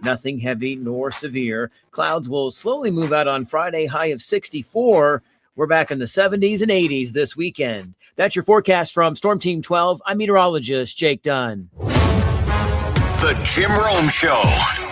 Nothing heavy nor severe. Clouds will slowly move out on Friday, high of 64. We're back in the 70s and 80s this weekend. That's your forecast from Storm Team 12. I'm meteorologist Jake Dunn. The Jim Rome Show.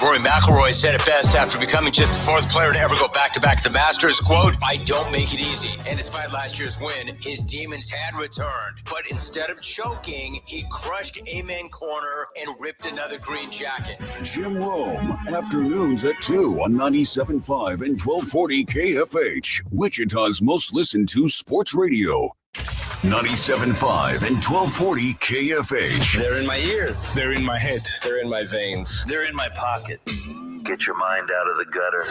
Rory McIlroy said it best after becoming just the fourth player to ever go back-to-back at the Masters. Quote, I don't make it easy. And despite last year's win, his demons had returned. But instead of choking, he crushed Amen Corner and ripped another green jacket. Jim Rome, afternoons at 2 on 97.5 and 1240 KFH, Wichita's most listened to sports radio. 97.5 and 1240 KFH. They're in my ears. They're in my head. They're in my veins. They're in my pocket. Get your mind out of the gutter.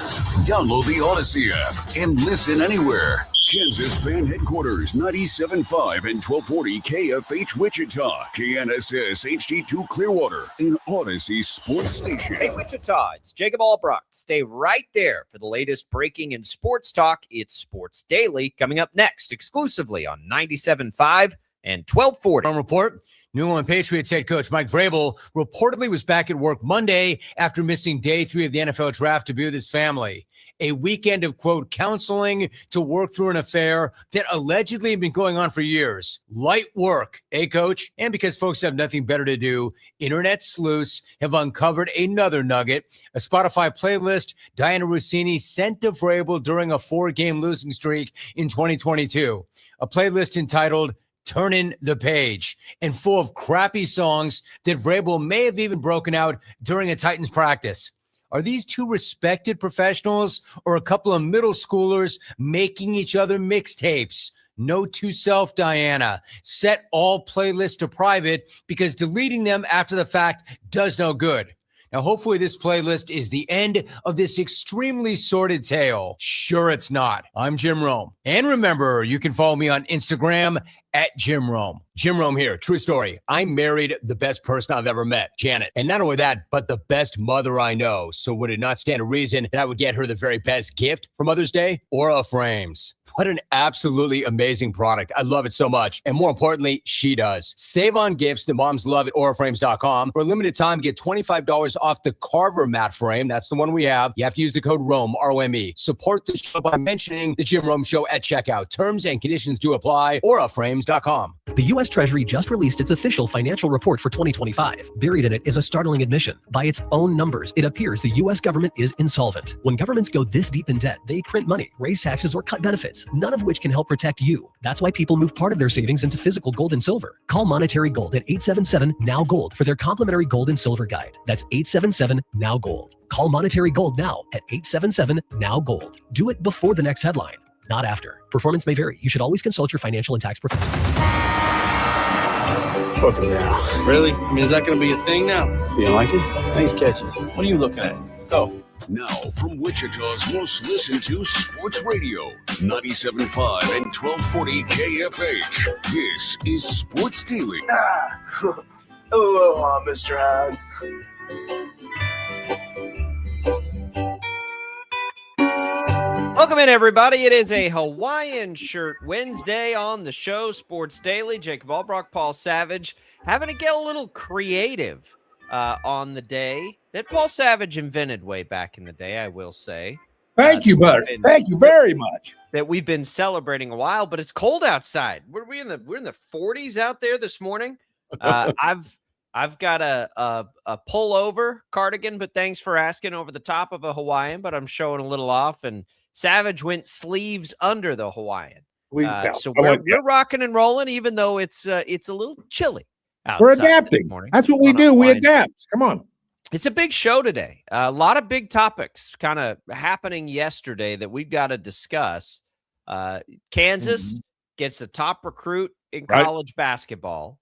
Download the Odyssey app and listen anywhere. Kansas Fan Headquarters, 97.5 and 1240 KFH Wichita, KNSS HD2 Clearwater, and Odyssey Sports Station. Hey, Wichita, it's Jacob Albrock. Stay right there for the latest breaking in sports talk. It's Sports Daily, coming up next, exclusively on 97.5 and 1240. Report. New England Patriots head coach Mike Vrabel reportedly was back at work Monday after missing day 3 of the NFL draft to be with his family. A weekend of, quote, counseling to work through an affair that allegedly had been going on for years. Light work, coach? And because folks have nothing better to do, internet sleuths have uncovered another nugget, a Spotify playlist Diana Rossini sent to Vrabel during a 4-game losing streak in 2022. A playlist entitled Turning the Page, and full of crappy songs that Vrabel may have even broken out during a Titans practice. Are these two respected professionals or a couple of middle schoolers making each other mixtapes? Note to self, Diana, set all playlists to private because deleting them after the fact does no good. Now, hopefully this playlist is the end of this extremely sordid tale. Sure it's not. I'm Jim Rome. And remember, you can follow me on Instagram at Jim Rome. Jim Rome here. True story. I married the best person I've ever met, Janet. And not only that, but the best mother I know. So would it not stand to reason that I would get her the very best gift for Mother's Day? Aura Frames. What an absolutely amazing product. I love it so much. And more importantly, she does. Save on gifts that moms love at auraframes.com. For a limited time, get $25 off the Carver mat frame. That's the one we have. You have to use the code ROME, R-O-M-E. Support the show by mentioning the Jim Rome Show at checkout. Terms and conditions do apply. auraframes.com. The U.S. Treasury just released its official financial report for 2025. Buried in it is a startling admission. By its own numbers, it appears the U.S. government is insolvent. When governments go this deep in debt, they print money, raise taxes, or cut benefits, none of which can help protect you. That's why people move part of their savings into physical gold and silver. Call Monetary Gold at 877-NOW-GOLD for their complimentary gold and silver guide. That's 877-NOW-GOLD. Call Monetary Gold now at 877-NOW-GOLD. Do it before the next headline, not after. Performance may vary. You should always consult your financial and tax professional. Fuck him now. Really? I mean, is that going to be a thing now? You don't like it? Thanks, catchy. What are you looking at? Go. Now, from Wichita's most listened to sports radio, 97.5 and 1240 KFH, this is Sports Daily. Aloha, Mr. Hyde. Welcome in, everybody. It is a Hawaiian Shirt Wednesday on the show, Sports Daily. Jacob Albrock, Paul Savage, having to get a little creative on the day that Paul Savage invented way back in the day, I will say. Thank you, buddy. Thank you very much. That we've been celebrating a while, but it's cold outside. We're in the 40s out there this morning. I've got a pullover cardigan, but thanks for asking, over the top of a Hawaiian, but I'm showing a little off, and Savage went sleeves under the Hawaiian. So we're rocking and rolling, even though it's a little chilly outside. We're adapting. That's what we do. We adapt. Come on. It's a big show today. A lot of big topics kind of happening yesterday that we've got to discuss. Kansas gets a top recruit in college basketball,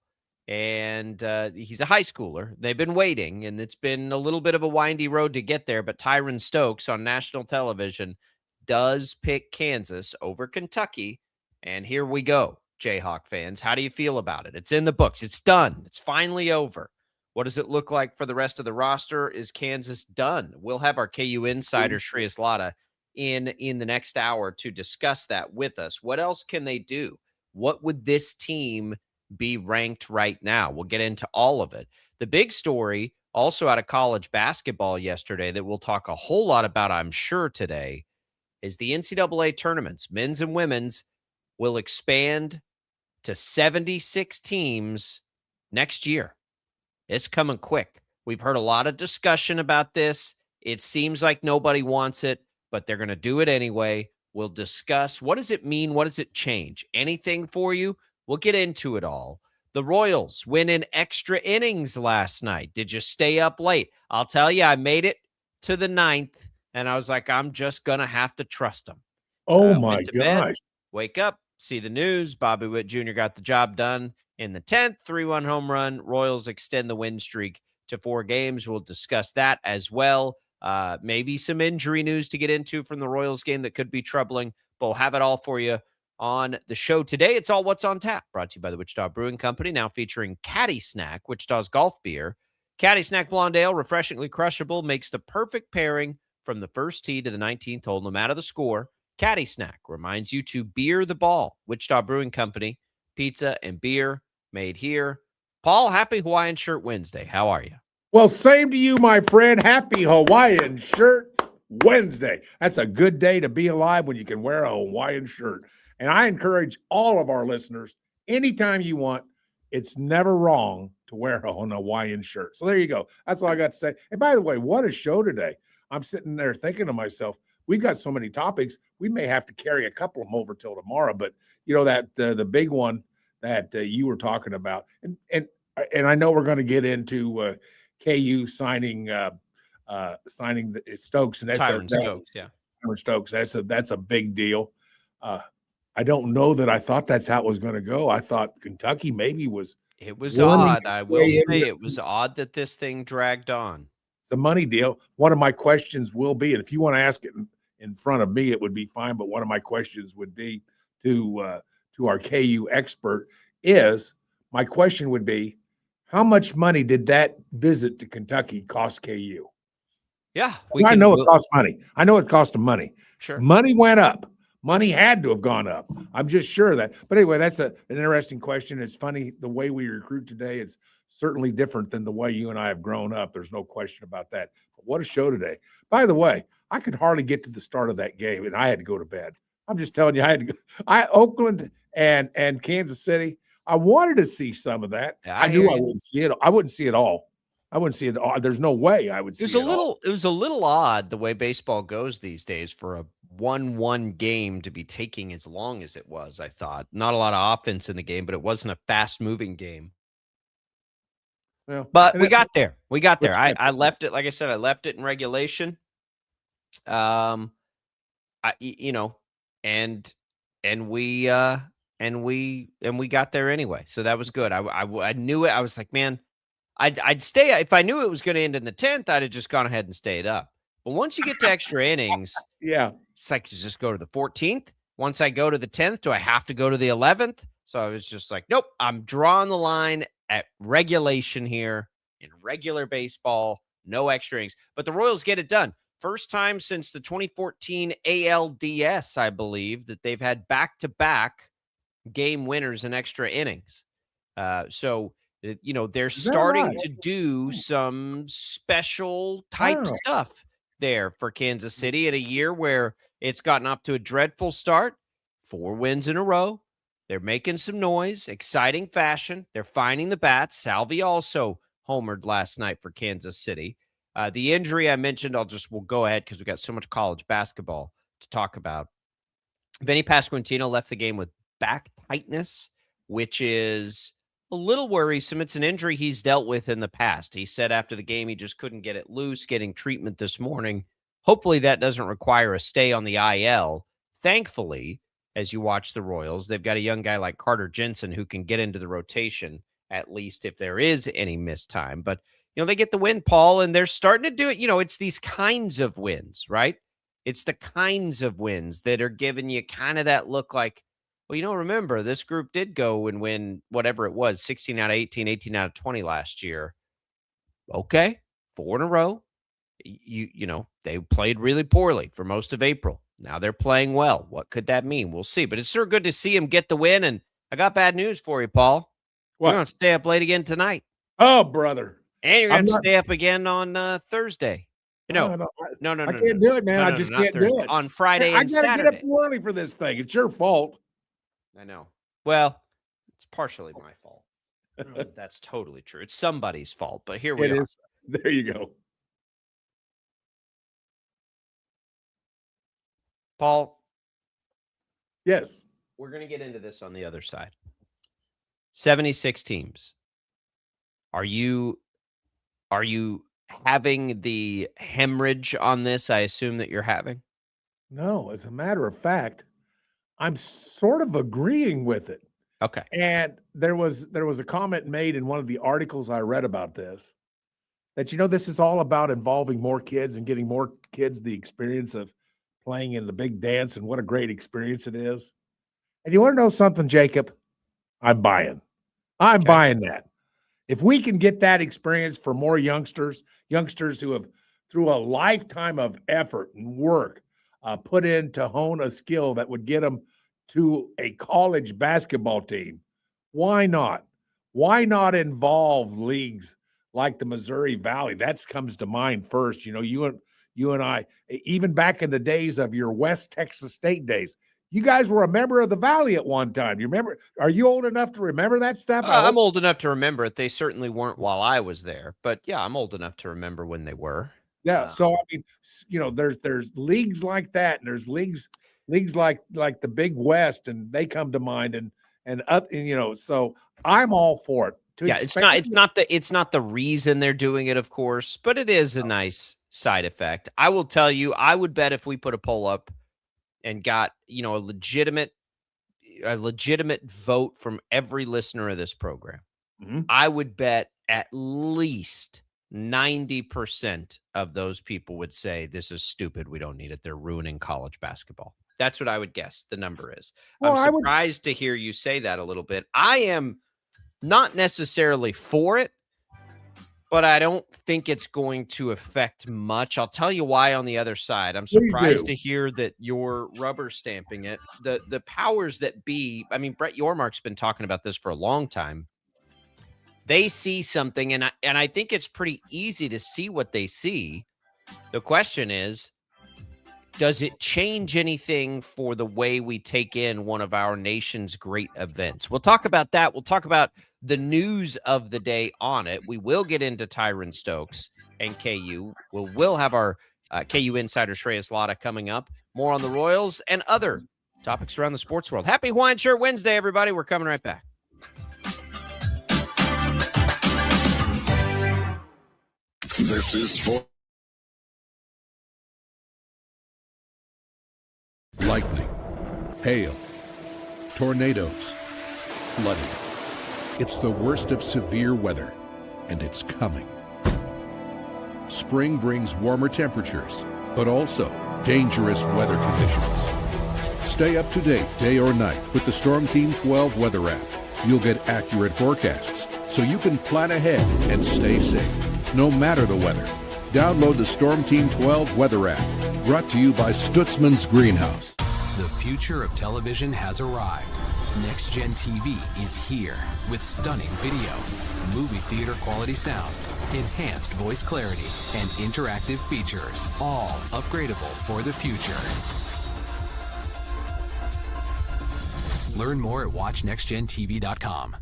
and he's a high schooler. They've been waiting, and it's been a little bit of a windy road to get there, but Tyran Stokes on national television does pick Kansas over Kentucky, and here we go, Jayhawk fans. How do you feel about it? It's in the books. It's done. It's finally over. What does it look like for the rest of the roster? Is Kansas done? We'll have our KU insider, Shreyas Laddha, in the next hour to discuss that with us. What else can they do? What would this team be ranked right now? We'll get into all of it. The big story Also out of college basketball yesterday that we'll talk a whole lot about, I'm sure, today, is the NCAA tournaments, men's and women's, will expand to 76 teams next year. It's coming quick. We've heard a lot of discussion about this. It seems like nobody wants it, but they're going to do it anyway. We'll discuss what does it mean? What does it change? Anything for you? We'll get into it all. The Royals win in extra innings last night. Did you stay up late? I'll tell you, I made it to the 9th, and I was like, I'm just going to have to trust them. Oh, my Went to gosh. bed, wake up, see the news. Bobby Witt Jr. got the job done in the 10th, 3-1 home run. Royals extend the win streak to 4 games. We'll discuss that as well. Maybe some injury news to get into from the Royals game that could be troubling, but we'll have it all for you on the show today. It's all What's on Tap, brought to you by the Wichita Brewing Company, now featuring Caddy Snack, Wichita's golf beer. Caddy Snack Blonde Ale, refreshingly crushable, makes the perfect pairing from the first tee to the 19th hole, no matter the score. Caddy Snack reminds you to beer the ball. Wichita Brewing Company, pizza and beer made here. Paul, happy Hawaiian Shirt Wednesday. How are you? Well, same to you, my friend. Happy Hawaiian Shirt Wednesday. That's a good day to be alive when you can wear a Hawaiian shirt. And I encourage all of our listeners, anytime you want, it's never wrong to wear a Hawaiian shirt. So there you go. That's all I got to say. And by the way, what a show today. I'm sitting there thinking to myself, we've got so many topics, we may have to carry a couple of them over till tomorrow. But, you know, that the big one that you were talking about, and I know we're going to get into KU signing Stokes, and that's Tyran Stokes, yeah. Tyran Stokes. That's a big deal. I don't know that I thought that's how it was going to go. I thought Kentucky maybe was. It was odd. I will say it was odd that this thing dragged on. It's a money deal. One of my questions will be, and if you want to ask it in front of me, it would be fine. But one of my questions would be to our KU expert is, my question would be, how much money did that visit to Kentucky cost KU? Yeah. I know it cost money. I know it cost them money. Sure. Money went up. Money had to have gone up. I'm just sure of that. But anyway, that's an interesting question. It's funny, the way we recruit today is certainly different than the way you and I have grown up. There's no question about that. But what a show today. By the way, I could hardly get to the start of that game, and I had to go to bed. I'm just telling you, I had to go. Oakland and Kansas City, I wanted to see some of that. I knew I wouldn't see it. I wouldn't see it all. I wouldn't see it all. There's no way I would see it all. It was a little odd the way baseball goes these days for a 1-1 game to be taking as long as it was. I thought not a lot of offense in the game, but it wasn't a fast moving game. Well, but we got there. I left it. Like I said, I left it in regulation. And we got there anyway. So that was good. I knew it. I was like, man, I'd stay. If I knew it was going to end in the 10th, I'd have just gone ahead and stayed up. But once you get to extra innings, yeah, it's like, just go to the 14th. Once I go to the 10th, do I have to go to the 11th? So I was just like, nope, I'm drawing the line at regulation here in regular baseball, no extra innings. But the Royals get it done. First time since the 2014 ALDS, I believe, that they've had back-to-back game winners in extra innings. So they're starting to do some special type stuff there for Kansas City in a year where it's gotten off to a dreadful start. 4 wins in a row. They're making some noise, exciting fashion. They're finding the bats. Salvi also homered last night for Kansas City. The injury I mentioned, we'll go ahead because we got so much college basketball to talk about. Vinny Pasquantino left the game with back tightness, which is a little worrisome. It's an injury he's dealt with in the past. He said after the game he just couldn't get it loose, getting treatment this morning. Hopefully that doesn't require a stay on the IL. Thankfully, as you watch the Royals, they've got a young guy like Carter Jensen who can get into the rotation, at least if there is any missed time. But, they get the win, Paul, and they're starting to do it. It's these kinds of wins, right? It's the kinds of wins that are giving you kind of that look like, well, remember, this group did go and win whatever it was, 16 out of 18, 18 out of 20 last year. Okay, 4 in a row. They played really poorly for most of April. Now they're playing well. What could that mean? We'll see. But it's sure good to see him get the win. And I got bad news for you, Paul. What? We're going to stay up late again tonight. Oh, brother. And you're going I'm to not- stay up again on Thursday. No, I can't do it, man. I just can't do it. On Friday I and gotta get Saturday. up too early for this thing. It's your fault. I know. Well, it's partially my fault. I don't know if that's totally true. It's somebody's fault, but here we It are. is. There you go. Paul, Yes. we're going to get into this on the other side. 76 teams. Are you having the hemorrhage on this? I assume that you're having. No, as a matter of fact, I'm sort of agreeing with it. Okay. And there was a comment made in one of the articles I read about this that, this is all about involving more kids and getting more kids the experience of playing in the big dance, and what a great experience it is. And you want to know something, Jacob? I'm buying that. If we can get that experience for more youngsters who have, through a lifetime of effort and work, put in to hone a skill that would get them to a college basketball team, why not? Why not involve leagues like the Missouri Valley? That comes to mind first. You and I, even back in the days of your West Texas State days, you guys were a member of the Valley at one time. You remember? Are you old enough to remember that stuff? I'm old enough to remember it. They certainly weren't while I was there, but yeah, I'm old enough to remember when they were. Yeah. So I mean, there's leagues like that, and there's leagues like the Big West, and they come to mind, and so I'm all for it. It's not the reason they're doing it, of course, but it is a nice side effect. I will tell you, I would bet if we put a poll up and got, a legitimate vote from every listener of this program, I would bet at least 90% of those people would say this is stupid. We don't need it. They're ruining college basketball. That's what I would guess the number is. Well, I'm surprised to hear you say that a little bit. I am not necessarily for it, but I don't think it's going to affect much. I'll tell you why on the other side. I'm surprised to hear that you're rubber stamping it. The powers that be, I mean, Brett Yormark's been talking about this for a long time. They see something, and I think it's pretty easy to see what they see. The question is, does it change anything for the way we take in one of our nation's great events? We'll talk about that. We'll talk about the news of the day on it. We will get into Tyran Stokes and KU. We'll have our KU Insider Shreyas Laddha coming up. More on the Royals and other topics around the sports world. Happy Hawaiian Shirt Wednesday, everybody. We're coming right back. This is Sport. Lightning, hail, tornadoes, flooding. It's the worst of severe weather, and it's coming. Spring brings warmer temperatures, but also dangerous weather conditions. Stay up to date day or night with the Storm Team 12 weather app. You'll get accurate forecasts, so you can plan ahead and stay safe, no matter the weather. Download the Storm Team 12 weather app, brought to you by Stutzman's Greenhouse. The future of television has arrived. Next Gen TV is here with stunning video, movie theater quality sound, enhanced voice clarity, and interactive features, all upgradable for the future. Learn more at watchnextgentv.com.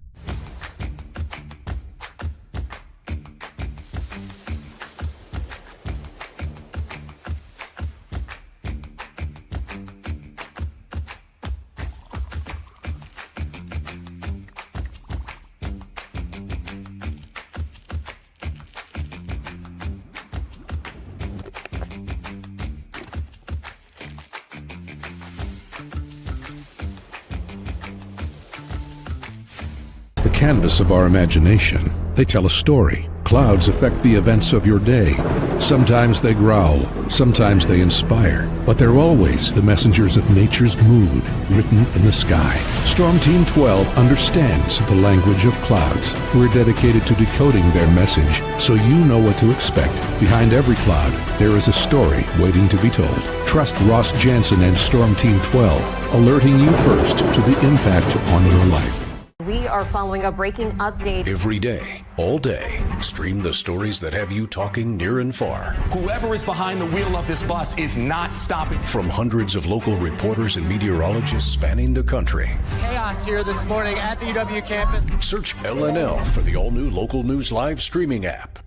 The canvas of our imagination. They tell a story. Clouds affect the events of your day. Sometimes they growl, sometimes they inspire, but they're always the messengers of nature's mood, written in the sky. Storm Team 12 understands the language of clouds. We're dedicated to decoding their message, so you know what to expect. Behind every cloud, there is a story waiting to be told. Trust Ross Jansen and Storm Team 12, alerting you first to the impact on your life. We are are following a breaking update. Every day, all day, stream the stories that have you talking near and far. Whoever is behind the wheel of this bus is not stopping. From hundreds of local reporters and meteorologists spanning the country. Chaos here this morning at the UW campus. Search LNL for the all-new Local News Live streaming app.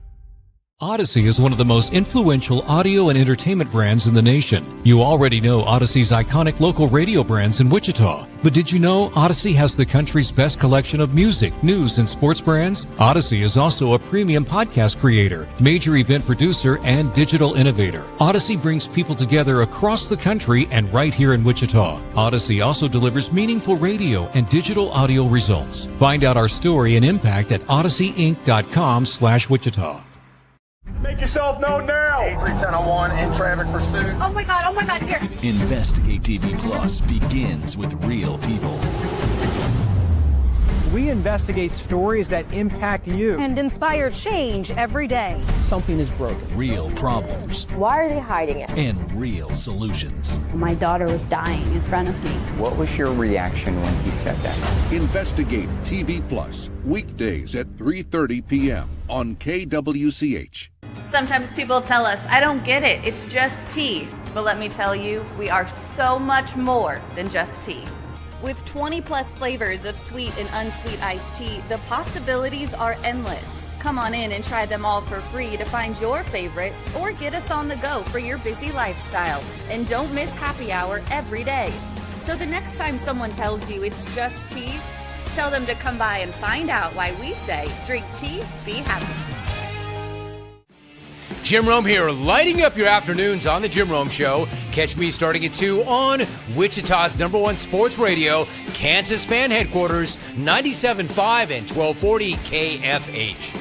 Odyssey is one of the most influential audio and entertainment brands in the nation. You already know Odyssey's iconic local radio brands in Wichita. But did you know Odyssey has the country's best collection of music, news, and sports brands? Odyssey is also a premium podcast creator, major event producer, and digital innovator. Odyssey brings people together across the country and right here in Wichita. Odyssey also delivers meaningful radio and digital audio results. Find out our story and impact at odysseyinc.com/Wichita. Make yourself known now. 83101 in traffic pursuit. Oh my God, here. Investigate TV Plus begins with real people. We investigate stories that impact you and inspire change every day. Something is broken. Real problems. Why are they hiding it? And real solutions. My daughter was dying in front of me. What was your reaction when he said that? Investigate TV Plus, weekdays at 3:30 p.m. on KWCH. Sometimes people tell us, I don't get it, it's just tea. But let me tell you, we are so much more than just tea. With 20+ flavors of sweet and unsweet iced tea, the possibilities are endless. Come on in and try them all for free to find your favorite or get us on the go for your busy lifestyle. And don't miss happy hour every day. So the next time someone tells you it's just tea, tell them to come by and find out why we say, drink tea, be happy. Jim Rome here, lighting up your afternoons on The Jim Rome Show. Catch me starting at 2 on Wichita's #1 sports radio, Kansas Fan Headquarters, 97.5 and 1240 KFH.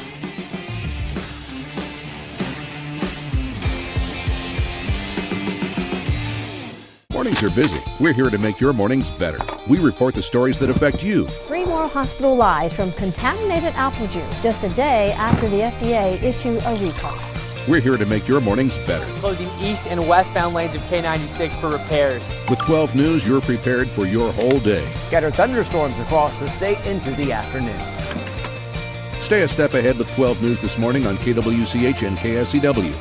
Mornings are busy. We're here to make your mornings better. We report the stories that affect you. 3 more hospital lies from contaminated apple juice just a day after the FDA issued a recall. We're here to make your mornings better. Closing east and westbound lanes of K96 for repairs. With 12 News, you're prepared for your whole day. Scattered thunderstorms across the state into the afternoon. Stay a step ahead with 12 News this morning on KWCH and KSCW.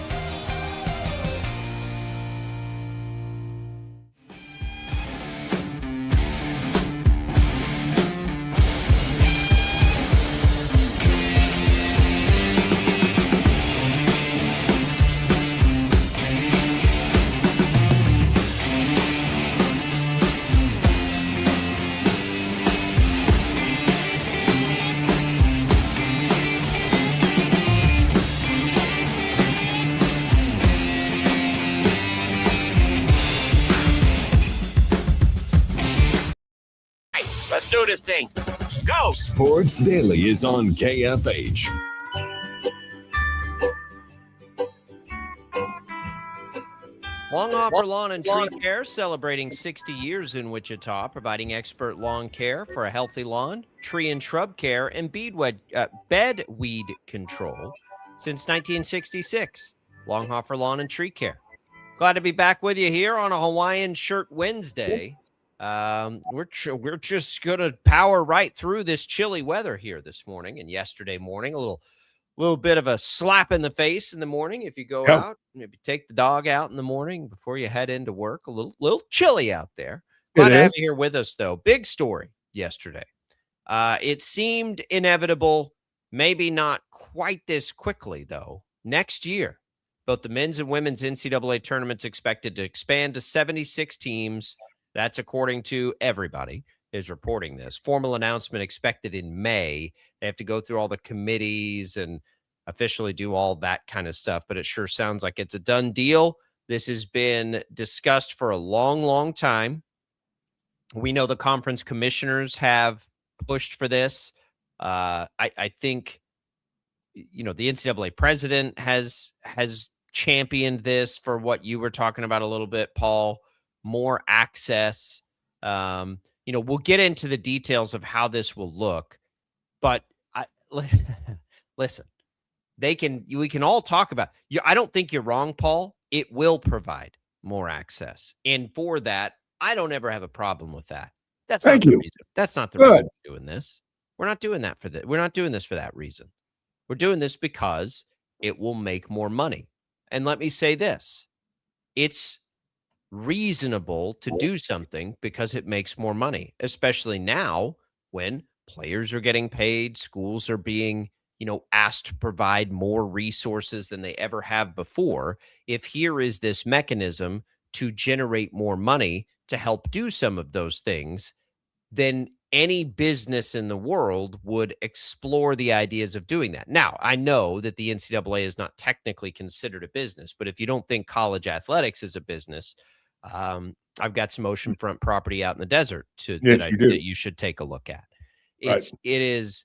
Do this thing. Go! Sports Daily is on KFH. Longhopper Lawn and Tree Care celebrating 60 years in Wichita, providing expert lawn care for a healthy lawn, tree and shrub care, and bed weed control since 1966. Longhopper Lawn and Tree Care. Glad to be back with you here on a Hawaiian Shirt Wednesday. We're just gonna power right through this chilly weather here this morning and yesterday morning. A little bit of a slap in the face in the morning if you go out. Maybe take the dog out in the morning before you head into work. A little chilly out there. Glad to have you here with us, though. Big story yesterday. It seemed inevitable, maybe not quite this quickly, though. Next year, both the men's and women's NCAA tournaments expected to expand to 76 teams. That's according to everybody is reporting this. Formal announcement expected in May. They have to go through all the committees and officially do all that kind of stuff, but it sure sounds like it's a done deal. This has been discussed for a long, long time. We know the conference commissioners have pushed for this. I think, the NCAA president has championed this for what you were talking about a little bit, Paul. More access. We'll get into the details of how this will look, but listen, we can all talk about. I don't think you're wrong, Paul. It will provide more access, and for that, I don't ever have a problem with that. That's not the reason. That's not the reason we're doing this. We're not doing that we're not doing this for that reason. We're doing this because it will make more money. And let me say this. It's reasonable to do something because it makes more money, especially now when players are getting paid, schools are being, asked to provide more resources than they ever have before. If here is this mechanism to generate more money to help do some of those things, then any business in the world would explore the ideas of doing that. Now, I know that the NCAA is not technically considered a business, but if you don't think college athletics is a business, I've got some oceanfront property out in the desert that you should take a look at. It is,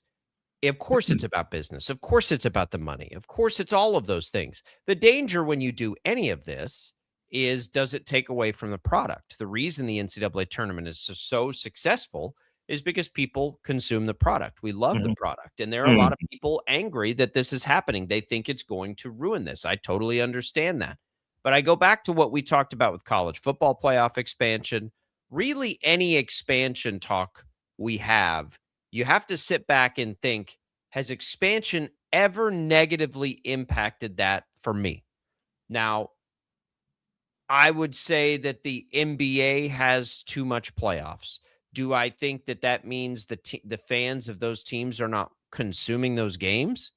of course, it's about business. Of course, it's about the money. Of course, it's all of those things. The danger when you do any of this is, does it take away from the product? The reason the NCAA tournament is so successful is because people consume the product. We love the product. And there are a lot of people angry that this is happening. They think it's going to ruin this. I totally understand that. But I go back to what we talked about with college football playoff expansion. Really, any expansion talk we have, you have to sit back and think, has expansion ever negatively impacted that for me? Now, I would say that the NBA has too much playoffs. Do I think that that means the fans of those teams are not consuming those games?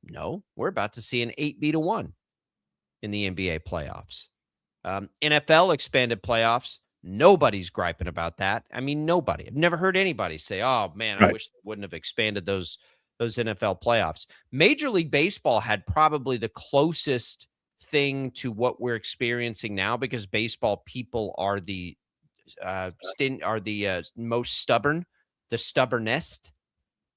No, we're about to see an 8-1 in the NBA playoffs. NFL expanded playoffs. Nobody's griping about that. I mean, nobody. I've never heard anybody say, "Oh man, I wish they wouldn't have expanded those NFL playoffs." Major League Baseball had probably the closest thing to what we're experiencing now, because baseball people are the most stubborn, the stubbornest.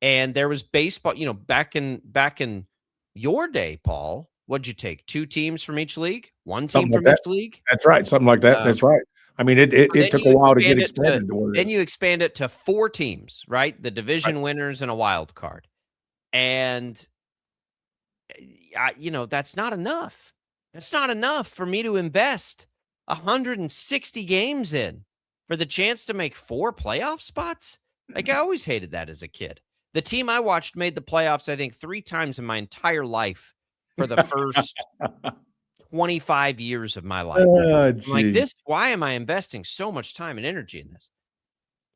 And there was baseball, back in your day, Paul. What'd you take? 2 teams from each league? 1 team from each league? That's right. Something like that. That's right. I mean, it took a while to get expanded. Then you expand it to 4 teams, right? The division winners and a wild card. And, that's not enough. That's not enough for me to invest 160 games in for the chance to make 4 playoff spots. Like, I always hated that as a kid. The team I watched made the playoffs, I think, 3 times in my entire life for the first 25 years of my life. I'm like, why am I investing so much time and energy in this?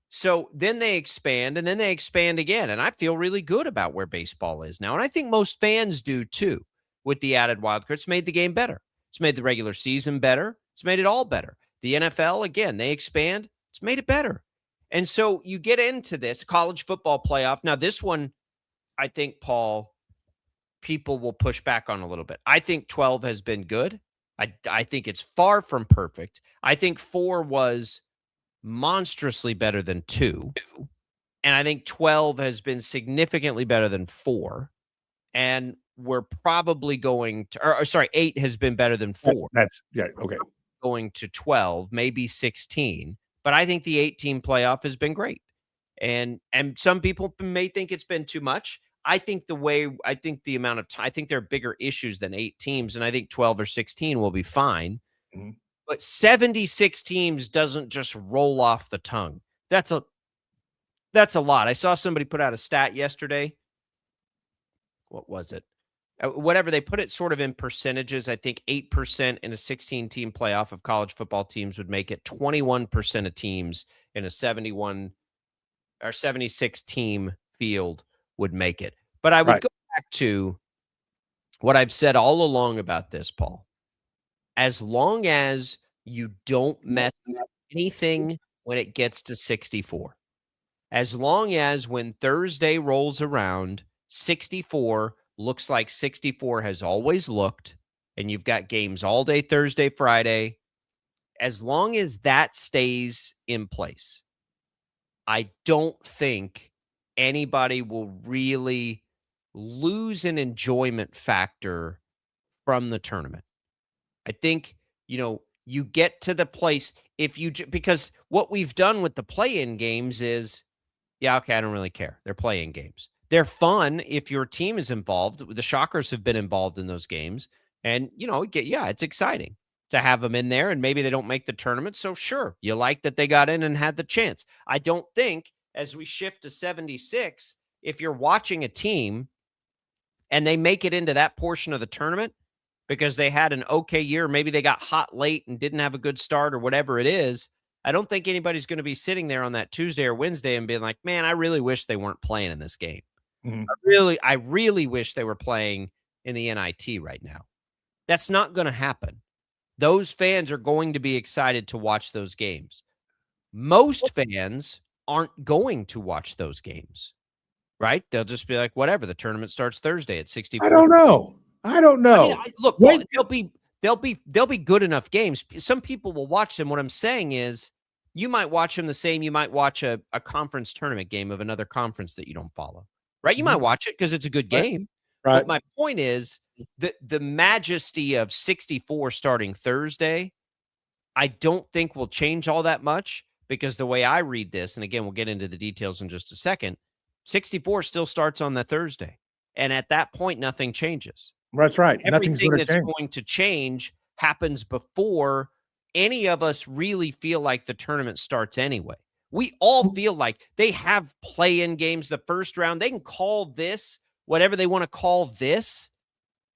So then they expand, and then they expand again. And I feel really good about where baseball is now. And I think most fans do too, with the added wild card. It's made the game better. It's made the regular season better. It's made it all better. The NFL, again, they expand. It's made it better. And so you get into this college football playoff. Now, this one, I think, Paul, people will push back on a little bit. I think 12 has been good. I think it's far from perfect. I think 4 was monstrously better than 2. And I think 12 has been significantly better than 4. And we're probably going to, 8 has been better than 4. Okay. Going to 12, maybe 16. But I think the 8-team playoff has been great. And some people may think it's been too much. I think the amount of time, I think there are bigger issues than 8 teams, and I think 12 or 16 will be fine. Mm-hmm. But 76 teams doesn't just roll off the tongue. That's a lot. I saw somebody put out a stat yesterday. What was it? Whatever, they put it sort of in percentages. I think 8% in a 16-team playoff of college football teams would make it. 21% of teams in a 71 or 76-team field would make it. But I would go back to what I've said all along about this, Paul. As long as you don't mess up anything when it gets to 64, as long as when Thursday rolls around, 64 looks like 64 has always looked, and you've got games all day Thursday, Friday, as long as that stays in place, I don't think anybody will really lose an enjoyment factor from the tournament. I think, you get to the place because what we've done with the play-in games is, I don't really care. They're play-in games. They're fun if your team is involved. The Shockers have been involved in those games. And, it's exciting to have them in there, and maybe they don't make the tournament. So sure, you like that they got in and had the chance. I don't think as we shift to 76, if you're watching a team and they make it into that portion of the tournament because they had an okay year, maybe they got hot late and didn't have a good start or whatever it is, I don't think anybody's going to be sitting there on that Tuesday or Wednesday and being like, man, I really wish they weren't playing in this game. I really wish they were playing in the NIT right now. That's not going to happen. Those fans are going to be excited to watch those games. Most fans aren't going to watch those games, right? They'll just be like, whatever, the tournament starts Thursday at 64. I don't know. I mean, look, Paul, they'll be good enough games. Some people will watch them. What I'm saying is you might watch them the same. You might watch a conference tournament game of another conference that you don't follow, right? You might watch it because it's a good game. Right. But my point is the majesty of 64 starting Thursday, I don't think will change all that much because the way I read this, and again, we'll get into the details in just a second, 64 still starts on the Thursday. And at that point, nothing changes. That's right. Everything that's going to change happens before any of us really feel like the tournament starts anyway. We all feel like they have play-in games the first round. They can call this whatever they want to call this.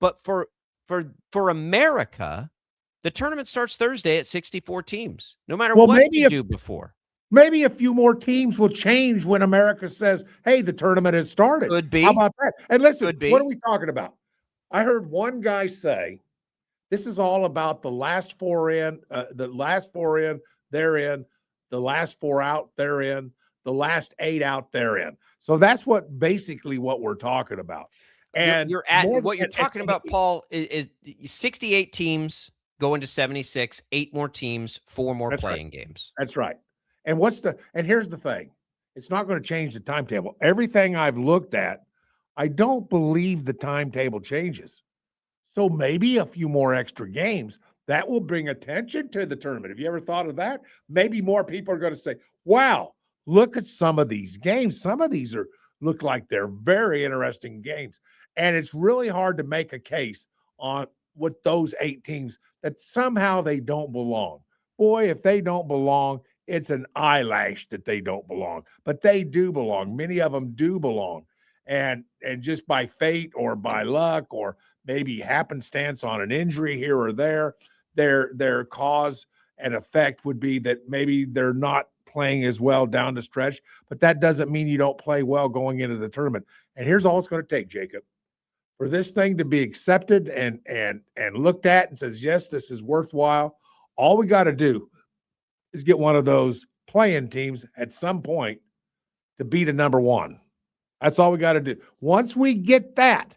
But for America, the tournament starts Thursday at 64 teams, no matter what you do before. Maybe a few more teams will change when America says, hey, the tournament has started. Could be. How about that? And listen, what are we talking about? I heard one guy say, this is all about the last four in, they're in, the last four out, they're in, the last 8 out, they're in. So that's basically what we're talking about. And what you're talking about, Paul, is 68 teams going to 76, 8 more teams, 4 more playing games. That's right. And here's the thing. It's not going to change the timetable. Everything I've looked at, I don't believe the timetable changes. So maybe a few more extra games that will bring attention to the tournament. Have you ever thought of that? Maybe more people are going to say, wow, look at some of these games. Some of these look like they're very interesting games. And it's really hard to make a case with those 8 teams that somehow they don't belong. Boy, if they don't belong, it's an eyelash that they don't belong. But they do belong. Many of them do belong. And just by fate or by luck or maybe happenstance on an injury here or there, their cause and effect would be that maybe they're not playing as well down the stretch, but that doesn't mean you don't play well going into the tournament. And here's all it's going to take, Jacob, for this thing to be accepted and looked at and says, yes, this is worthwhile. All we got to do is get one of those playing teams at some point to beat a number 1. That's all we got to do. Once we get that,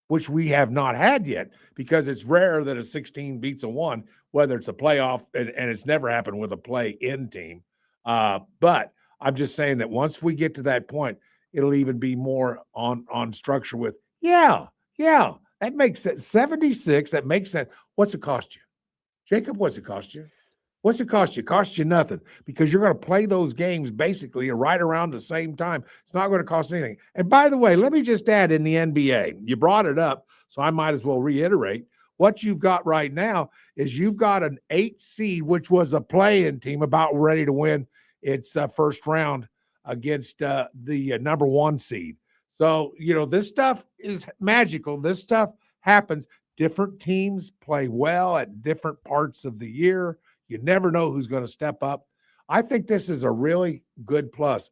which we have not had yet, because it's rare that a 16 beats a 1, whether it's a playoff, and it's never happened with a play-in team. But I'm just saying that once we get to that point, it'll even be more on structure with, yeah, that makes sense. 76, that makes sense. What's it cost you? Jacob, what's it cost you? What's it cost you? It costs you nothing because you're going to play those games basically right around the same time. It's not going to cost anything. And by the way, let me just add in the NBA, you brought it up, so I might as well reiterate. What you've got right now is you've got an 8 seed, which was a play-in team about ready to win its first round against the number 1 seed. So, this stuff is magical. This stuff happens. Different teams play well at different parts of the year. You never know who's going to step up. I think this is a really good plus.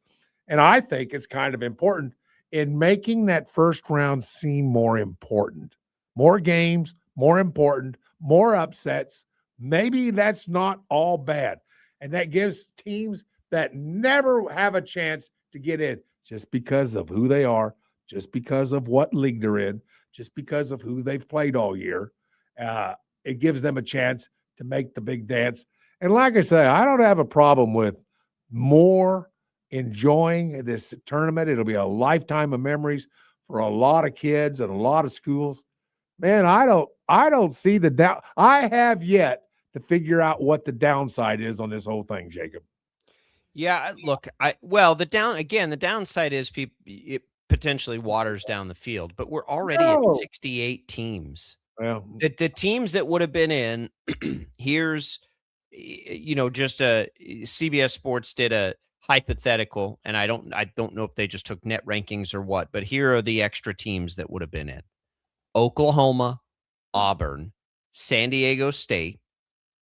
And I think it's kind of important in making that first round seem more important. More games, more important, more upsets. Maybe that's not all bad. And that gives teams that never have a chance to get in just because of who they are, just because of what league they're in, just because of who they've played all year. It gives them a chance to make the big dance. And like I say, I don't have a problem with more enjoying this tournament. It'll be a lifetime of memories for a lot of kids and a lot of schools. Man, I don't see the down. I have yet to figure out what the downside is on this whole thing, Jacob. Yeah, look, the downside is it potentially waters down the field, but we're already at 68 teams. Well, the teams that would have been in, here's, just CBS Sports did a hypothetical, and I don't know if they just took net rankings or what, but here are the extra teams that would have been in: Oklahoma, Auburn, San Diego State,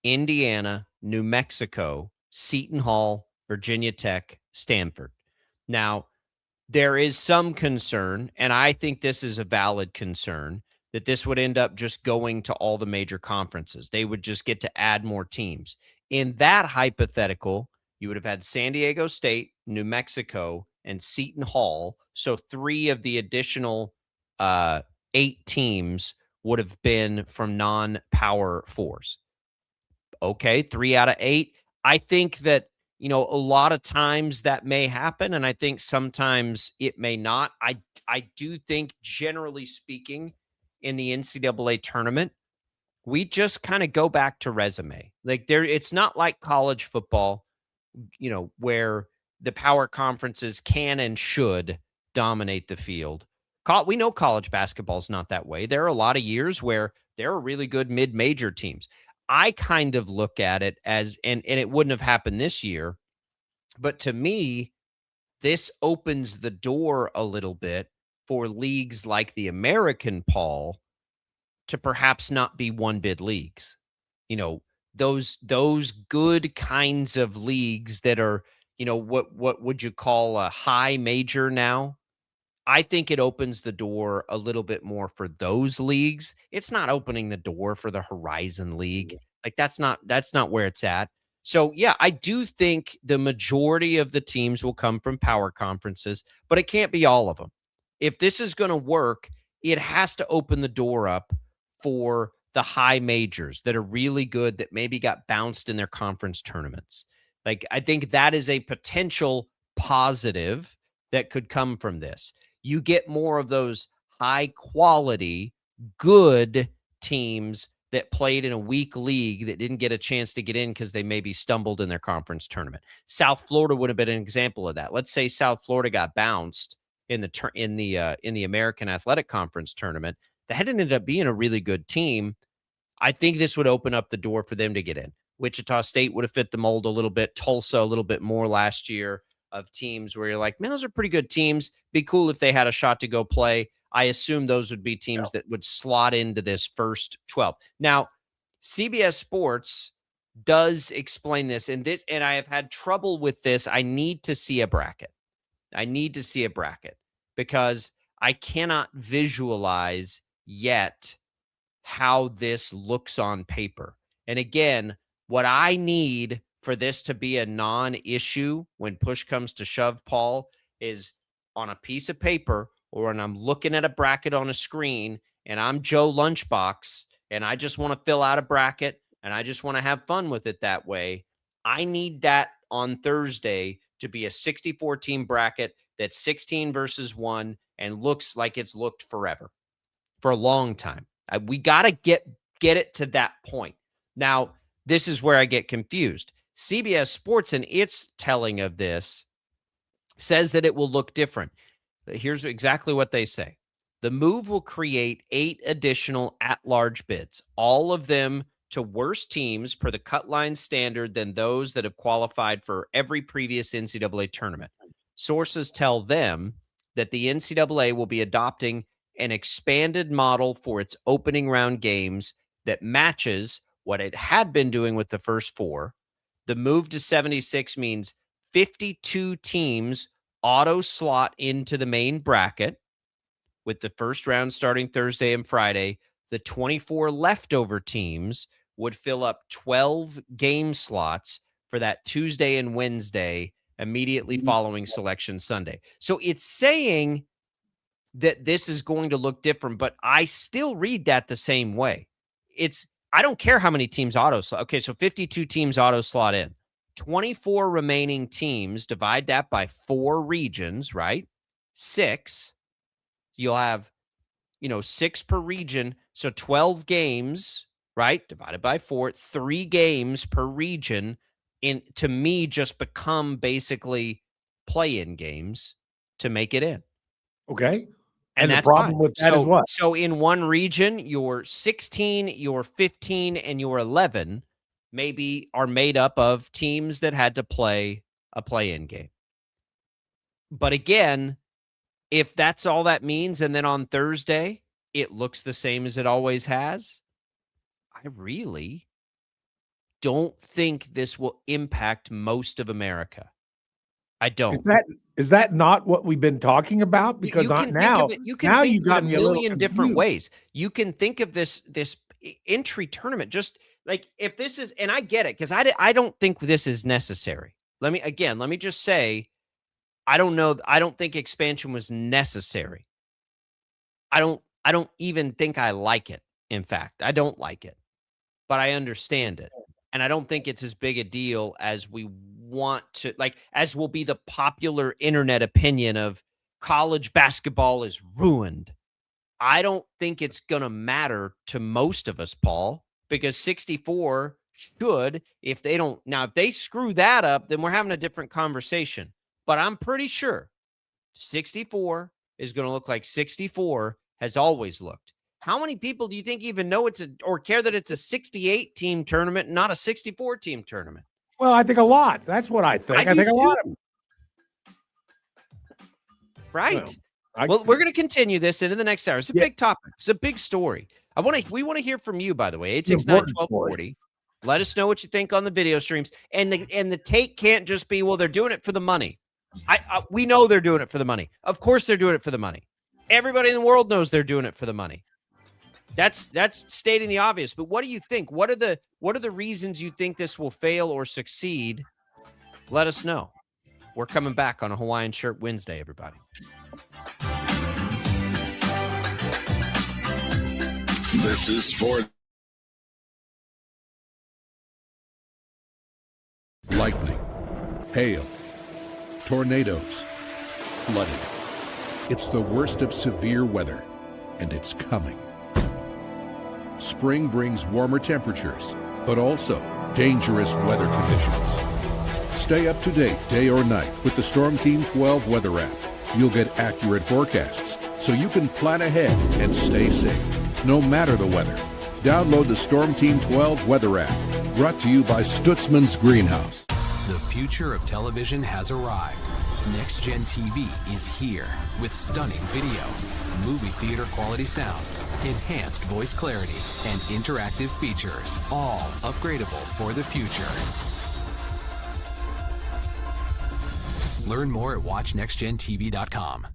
Indiana, New Mexico, Seton Hall, Virginia Tech, Stanford. Now, there is some concern, and I think this is a valid concern, that this would end up just going to all the major conferences. They would just get to add more teams. In that hypothetical, you would have had San Diego State, New Mexico, and Seton Hall. So 3 of the additional 8 teams would have been from non-power 4s. Okay, 3 out of 8. I think that, a lot of times that may happen, and I think sometimes it may not. I do think, generally speaking, in the NCAA tournament, we just kind of go back to resume. Like, it's not like college football, where the power conferences can and should dominate the field. We know college basketball is not that way. There are a lot of years where there are really good mid-major teams. I kind of look at it as, and it wouldn't have happened this year, but to me, this opens the door a little bit for leagues like the American, Paul, to perhaps not be one-bid leagues. Those good kinds of leagues that are, what would you call a high major now? I think it opens the door a little bit more for those leagues. It's not opening the door for the Horizon League. Like, that's not where it's at. So, yeah, I do think the majority of the teams will come from power conferences, but it can't be all of them. If this is going to work, it has to open the door up for the high majors that are really good, that maybe got bounced in their conference tournaments. Like, I think that is a potential positive that could come from this. You get more of those high quality, good teams that played in a weak league that didn't get a chance to get in because they maybe stumbled in their conference tournament. South Florida would have been an example of that. Let's say South Florida got bounced in the American Athletic Conference tournament. That ended up being a really good team. I think this would open up the door for them to get in. Wichita State would have fit the mold a little bit. Tulsa a little bit more last year, of teams where you're like, man, those are pretty good teams. Be cool if they had a shot to go play. I assume those would be teams that would slot into this first 12. Now, CBS Sports does explain this, and I have had trouble with this. I need to see a bracket. Because I cannot visualize yet how this looks on paper. And again, what I need for this to be a non-issue when push comes to shove, Paul, is on a piece of paper, or when I'm looking at a bracket on a screen and I'm Joe Lunchbox and I just want to fill out a bracket and I just want to have fun with it that way. I need that on Thursday to be a 64-team bracket that's 16 versus 1 and looks like it's looked forever, for a long time. We got to get it to that point. Now, this is where I get confused. CBS Sports, in its telling of this, says that it will look different. Here's exactly what they say. The move will create 8 additional at-large bids, all of them to worse teams per the cut line standard than those that have qualified for every previous NCAA tournament. Sources tell them that the NCAA will be adopting an expanded model for its opening round games that matches what it had been doing with the first 4. The move to 76 means 52 teams auto slot into the main bracket, with the first round starting Thursday and Friday. The 24 leftover teams would fill up 12 game slots for that Tuesday and Wednesday immediately following Selection Sunday. So it's saying that this is going to look different, but I still read that the same way. I don't care how many teams auto slot. Okay, so 52 teams auto slot in. 24 remaining teams, divide that by 4 regions, right? 6. You'll have, 6 per region. So 12 games, right? Divided by 4, 3 games per region. To me, just become basically play-in games to make it in. Okay. And the that's problem fine. with that is what? So in one region, your 16, your 15, and your 11 maybe are made up of teams that had to play a play-in game. But again, if that's all that means, and then on Thursday, it looks the same as it always has, I really don't think this will impact most of America. I don't. Is that not what we've been talking about? Because now you got me a million different ways. You can think of this entry tournament just like if this is, and I get it because I don't think this is necessary. Let me just say, I don't know. I don't think expansion was necessary. I don't even think I like it. In fact, I don't like it, but I understand it. And I don't think it's as big a deal as we want to, like, as will be the popular internet opinion of college basketball is ruined. I don't think it's going to matter to most of us, Paul, because 64 should, if they screw that up, then we're having a different conversation. But I'm pretty sure 64 is going to look like 64 has always looked. How many people do you think even know or care that it's a 68 team tournament, not a 64 team tournament? Well, I think a lot. That's what I think. I think a lot of them. Right. Well, we're going to continue this into the next hour. It's a big topic. It's a big story. We want to hear from you, by the way. 869-1240. Let us know what you think on the video streams. And the take can't just be, well, they're doing it for the money. We know they're doing it for the money. Of course they're doing it for the money. Everybody in the world knows they're doing it for the money. That's stating the obvious. But what do you think? What are the reasons you think this will fail or succeed? Let us know. We're coming back on a Hawaiian Shirt Wednesday, everybody. This is Sport. Lightning, hail, tornadoes, flooding. It's the worst of severe weather, and it's coming. Spring brings warmer temperatures, but also dangerous weather conditions. Stay up to date day or night with the Storm Team 12 weather app. You'll get accurate forecasts, so you can plan ahead and stay safe, no matter the weather. Download the Storm Team 12 weather app, brought to you by Stutzman's Greenhouse. The future of television has arrived. Next Gen TV is here with stunning video, movie theater quality sound, enhanced voice clarity, and interactive features, all upgradable for the future. Learn more at watchnextgentv.com.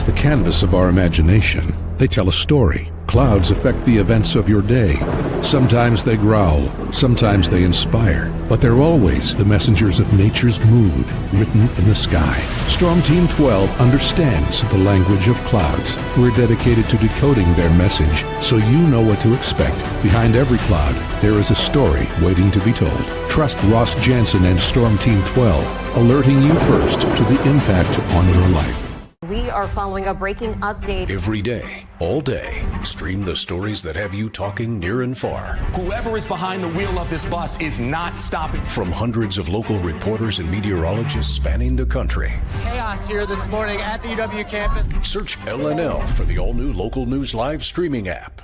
The canvas of our imagination. They tell a story. Clouds affect the events of your day. Sometimes they growl, sometimes they inspire, but they're always the messengers of nature's mood written in the sky. Storm Team 12 understands the language of clouds. We're dedicated to decoding their message so you know what to expect. Behind every cloud, there is a story waiting to be told. Trust Ross Jansen and Storm Team 12, alerting you first to the impact on your life. We are following a breaking update. Every day, all day, stream the stories that have you talking near and far. Whoever is behind the wheel of this bus is not stopping. From hundreds of local reporters and meteorologists spanning the country. Chaos here this morning at the UW campus. Search LNL for the all-new Local News Live streaming app.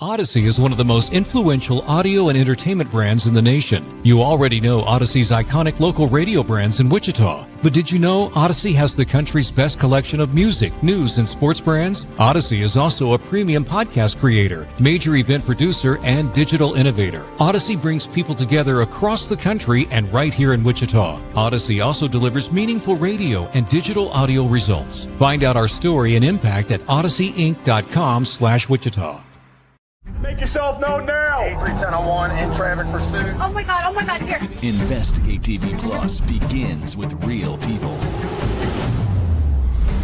Odyssey is one of the most influential audio and entertainment brands in the nation. You already know Odyssey's iconic local radio brands in Wichita. But did you know Odyssey has the country's best collection of music, news, and sports brands? Odyssey is also a premium podcast creator, major event producer, and digital innovator. Odyssey brings people together across the country and right here in Wichita. Odyssey also delivers meaningful radio and digital audio results. Find out our story and impact at odysseyinc.com/Wichita. Make yourself known now. 310-01 in traffic pursuit. Oh my God, here. Investigate TV Plus begins with real people.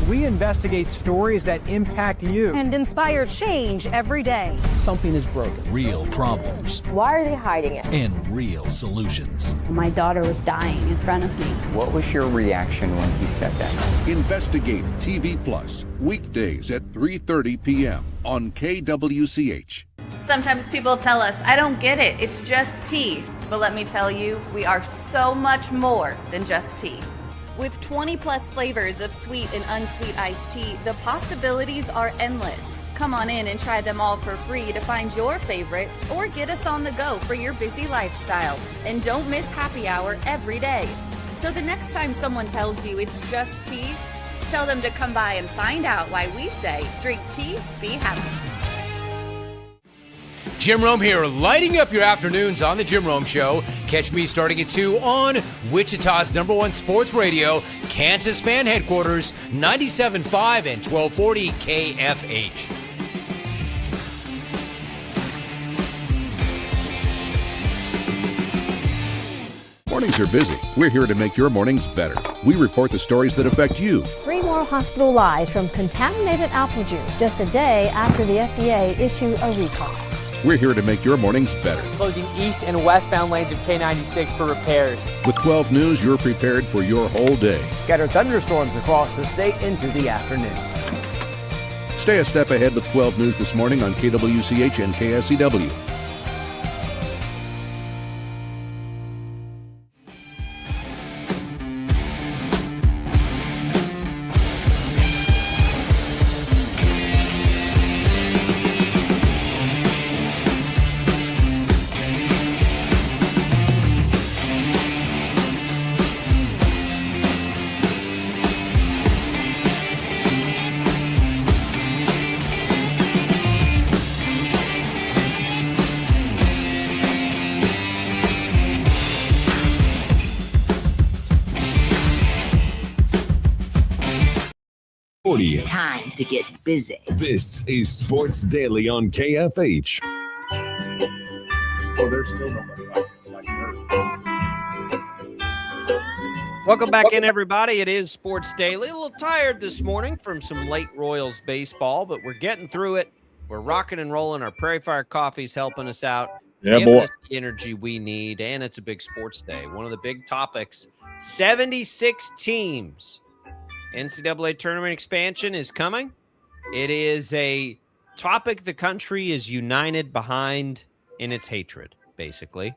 We investigate stories that impact you. And inspire change every day. Something is broken. Real problems Why are they hiding it? and real solutions. My daughter was dying in front of me. What was your reaction when he said that? Investigate TV Plus, weekdays at 3:30 p.m. on KWCH. Sometimes people tell us, I don't get it, it's just tea. But let me tell you, we are so much more than just tea. With 20 plus flavors of sweet and unsweet iced tea, the possibilities are endless. Come on in and try them all for free to find your favorite, or get us on the go for your busy lifestyle. And don't miss happy hour every day. So the next time someone tells you it's just tea, tell them to come by and find out why we say, drink tea, be happy. Jim Rome here, lighting up your afternoons on The Jim Rome Show. Catch me starting at 2 on Wichita's #1 sports radio, Kansas Fan Headquarters, 97.5 and 1240 KFH. Mornings are busy. We're here to make your mornings better. We report the stories that affect you. 3 more hospitalized from contaminated apple juice just a day after the FDA issued a recall. We're here to make your mornings better. Closing east and westbound lanes of K96 for repairs. With 12 News, you're prepared for your whole day. Scattered thunderstorms across the state into the afternoon. Stay a step ahead with 12 News this morning on KWCH and KSCW. Time to get busy. This is Sports Daily on KFH. Oh, there's still nobody like her. Welcome back in, everybody. It is Sports Daily. A little tired this morning from some late Royals baseball, but we're getting through it. We're rocking and rolling. Our Prairie Fire Coffee's helping us out. Yeah, giving boy. us the energy we need, and it's a big sports day. One of the big topics, 76 teams. NCAA tournament expansion is coming. It is a topic the country is united behind in its hatred, basically.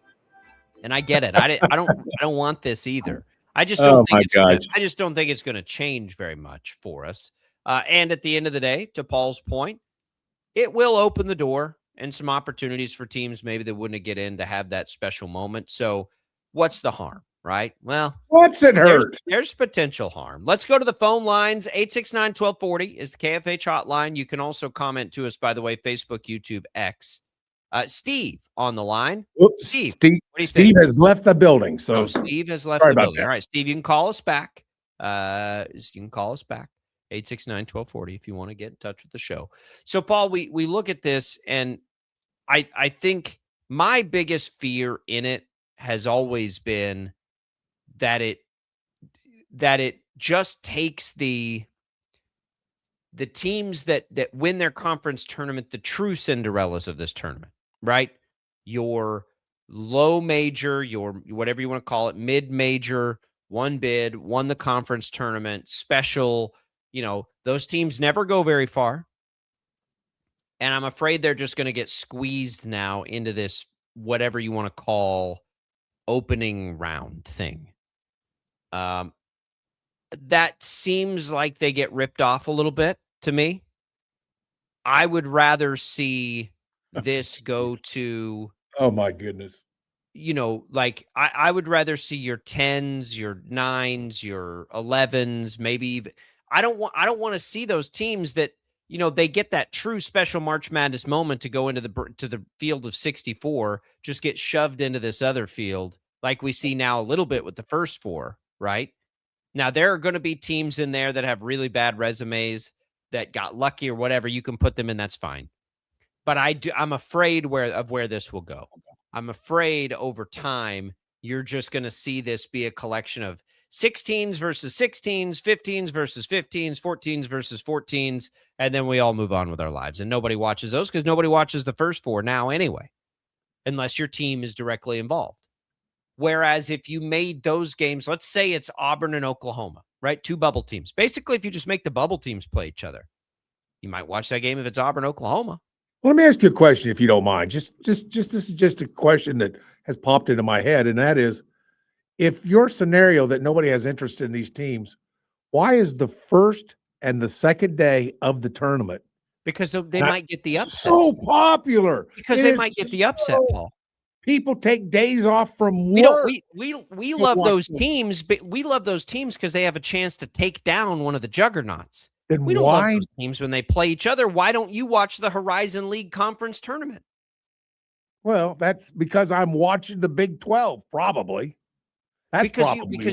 And I get it. I don't want this either. I just don't think it's going to change very much for us. And at the end of the day, to Paul's point, it will open the door and some opportunities for teams maybe that wouldn't get in to have that special moment. So what's the harm? Right? Well, what's it hurt? There's potential harm. Let's go to the phone lines. 869-1240 is the KFH hotline. You can also comment to us, by the way, Facebook, YouTube, X. Steve on the line. Oops. Steve, what do you think? Steve has left the building. So Steve has left the building. All right, Steve, you can call us back. 869-1240 if you want to get in touch with the show. So, Paul, we look at this, and I think my biggest fear in it has always been that it just takes the teams that win their conference tournament, the true Cinderellas of this tournament, right? Your low major, your whatever you want to call it, mid-major, one bid, won the conference tournament, special, those teams never go very far. And I'm afraid they're just going to get squeezed now into this, whatever you want to call, opening round thing. That seems like they get ripped off a little bit to me. I would rather see this go to, oh my goodness, I would rather see your 10s, your 9s, your 11s, maybe even, I don't want to see those teams that, they get that true special March Madness moment to go into the field of 64, just get shoved into this other field like we see now a little bit with the first four, right? Now, there are going to be teams in there that have really bad resumes that got lucky or whatever. You can put them in. That's fine. But I'm afraid of where this will go. I'm afraid over time, you're just going to see this be a collection of 16s versus 16s, 15s versus 15s, 14s versus 14s, and then we all move on with our lives. And nobody watches those because nobody watches the first four now anyway, unless your team is directly involved. Whereas if you made those games, let's say it's Auburn and Oklahoma, right? Two bubble teams. Basically, if you just make the bubble teams play each other, you might watch that game if it's Auburn, Oklahoma. Well, let me ask you a question, if you don't mind. Just this is just a question that has popped into my head, and that is, if your scenario that nobody has interest in these teams, why is the first and the second day of the tournament? Because they might get the upset. So popular. Because they might get the upset, Paul. People take days off from work. We love those teams, but we love those teams because they have a chance to take down one of the juggernauts. Then we don't why love those teams when they play each other. Why don't you watch the Horizon League Conference Tournament? Well, that's because I'm watching the Big 12, probably. That's because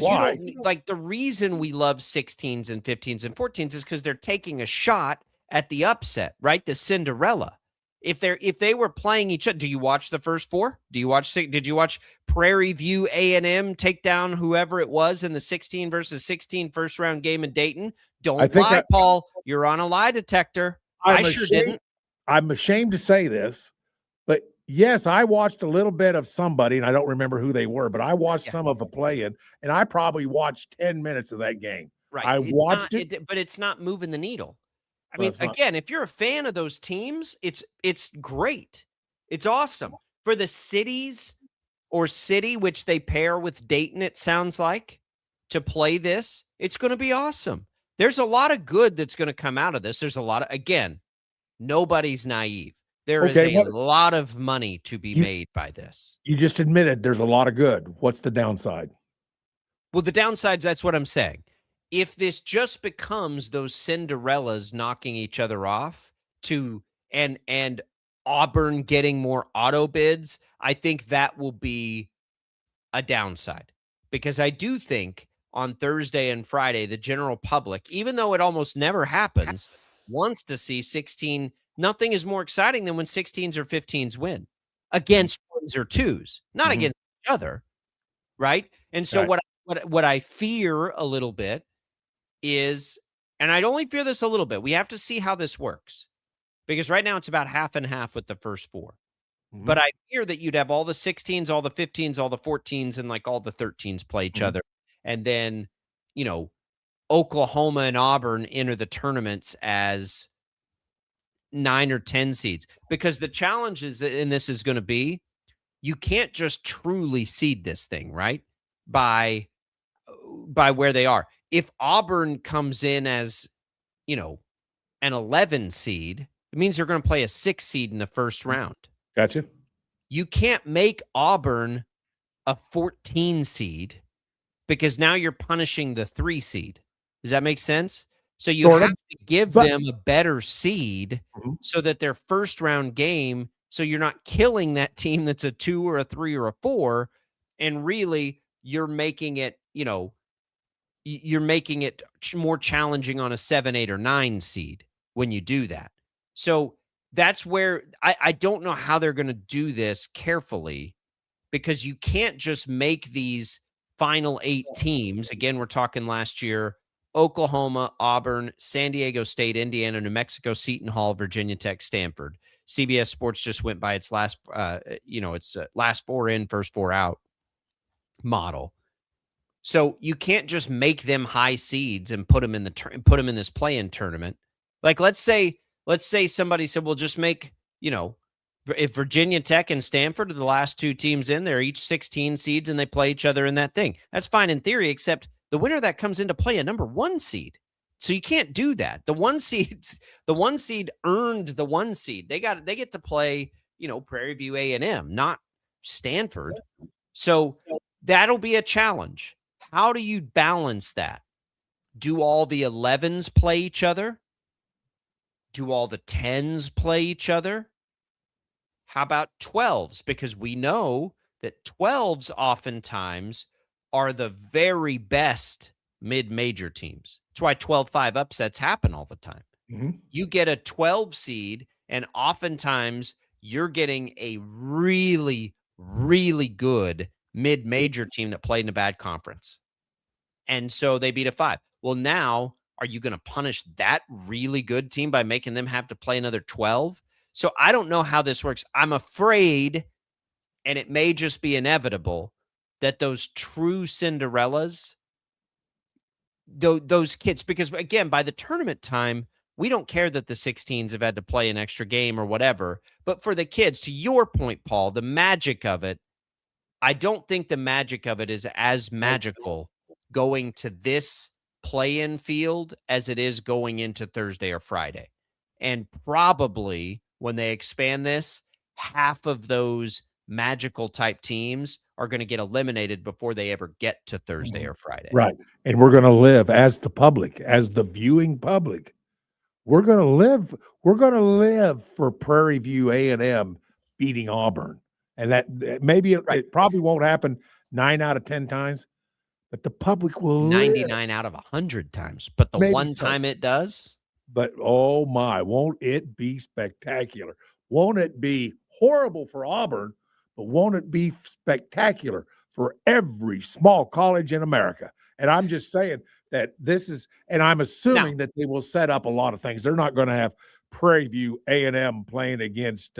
why. you don't like the reason we love 16s and 15s and 14s is because they're taking a shot at the upset, right? The Cinderella. If they were playing each other, do you watch the first four? Did you watch Prairie View A&M take down whoever it was in the 16 versus 16 first round game in Dayton? Don't lie, Paul. You're on a lie detector. I sure didn't. I'm ashamed to say this, but yes, I watched a little bit of somebody, and I don't remember who they were, but I watched some of the play-in, and I probably watched 10 minutes of that game. Right. I watched it, but it's not moving the needle. I mean, again, if you're a fan of those teams, it's great. It's awesome. For the cities or city, which they pair with Dayton, it sounds like, to play this, it's going to be awesome. There's a lot of good that's going to come out of this. There's a lot of, again, nobody's naive. There is a lot of money to be made by this. You just admitted there's a lot of good. What's the downside? Well, the downsides, that's what I'm saying. If this just becomes those Cinderellas knocking each other off and Auburn getting more auto bids, I think that will be a downside. Because I do think on Thursday and Friday, the general public, even though it almost never happens, wants to see 16. Nothing is more exciting than when 16s or 15s win against ones or twos, not against each other, right? And so what I fear a little bit is, and I'd only fear this a little bit, we have to see how this works, because right now it's about half and half with the first four. But I fear that you'd have all the 16s, all the 15s, all the 14s, and like all the 13s play each other. And then, Oklahoma and Auburn enter the tournaments as 9 or 10 seeds, because the challenge is, and this is going to be, you can't just truly seed this thing, right? By where they are. If Auburn comes in as, an 11 seed, it means they're going to play a 6 seed in the first round. Gotcha. You can't make Auburn a 14 seed because now you're punishing the 3 seed. Does that make sense? So you have to give them a better seed so that their first round game, so you're not killing that team that's a 2 or a 3 or a 4, and really you're making it, you're making it more challenging on a 7, 8, or 9 seed when you do that. So that's where I don't know how they're going to do this carefully, because you can't just make these final 8 teams. Again, we're talking last year, Oklahoma, Auburn, San Diego State, Indiana, New Mexico, Seton Hall, Virginia Tech, Stanford. CBS Sports just went by its last, last 4 in, first 4 out model. So you can't just make them high seeds and put them in this play-in tournament. Like let's say somebody said, "Well, just make if Virginia Tech and Stanford are the last 2 teams in, they're each 16 seeds and they play each other in that thing." That's fine in theory, except the winner that comes into play a number 1 seed. So you can't do that. The 1 seed earned the 1 seed. They get to play Prairie View A&M, not Stanford. So that'll be a challenge. How do you balance that? Do all the 11s play each other? Do all the 10s play each other? How about 12s? Because we know that 12s oftentimes are the very best mid-major teams. That's why 12-5 upsets happen all the time. You get a 12 seed, and oftentimes you're getting a really, really good mid-major team that played in a bad conference. And so they beat a 5. Well, now are you going to punish that really good team by making them have to play another 12? So I don't know how this works. I'm afraid, and it may just be inevitable, that those true Cinderellas, those kids, because again, by the tournament time, we don't care that the 16s have had to play an extra game or whatever. But for the kids, to your point, Paul, the magic of it, I don't think the magic of it is as magical going to this play-in field as it is going into Thursday or Friday. And probably when they expand this, half of those magical type teams are going to get eliminated before they ever get to Thursday or Friday. Right. And we're going to live as the public, as the viewing public. We're going to live for Prairie View A&M beating Auburn. And that maybe it probably won't happen 9 out of 10 times, but the public will 99 out of 100 times. But the one time it does. But oh my, won't it be spectacular? Won't it be horrible for Auburn, but won't it be spectacular for every small college in America? And I'm just saying that this is, and I'm assuming that they will set up a lot of things. They're not going to have Prairie View A&M playing against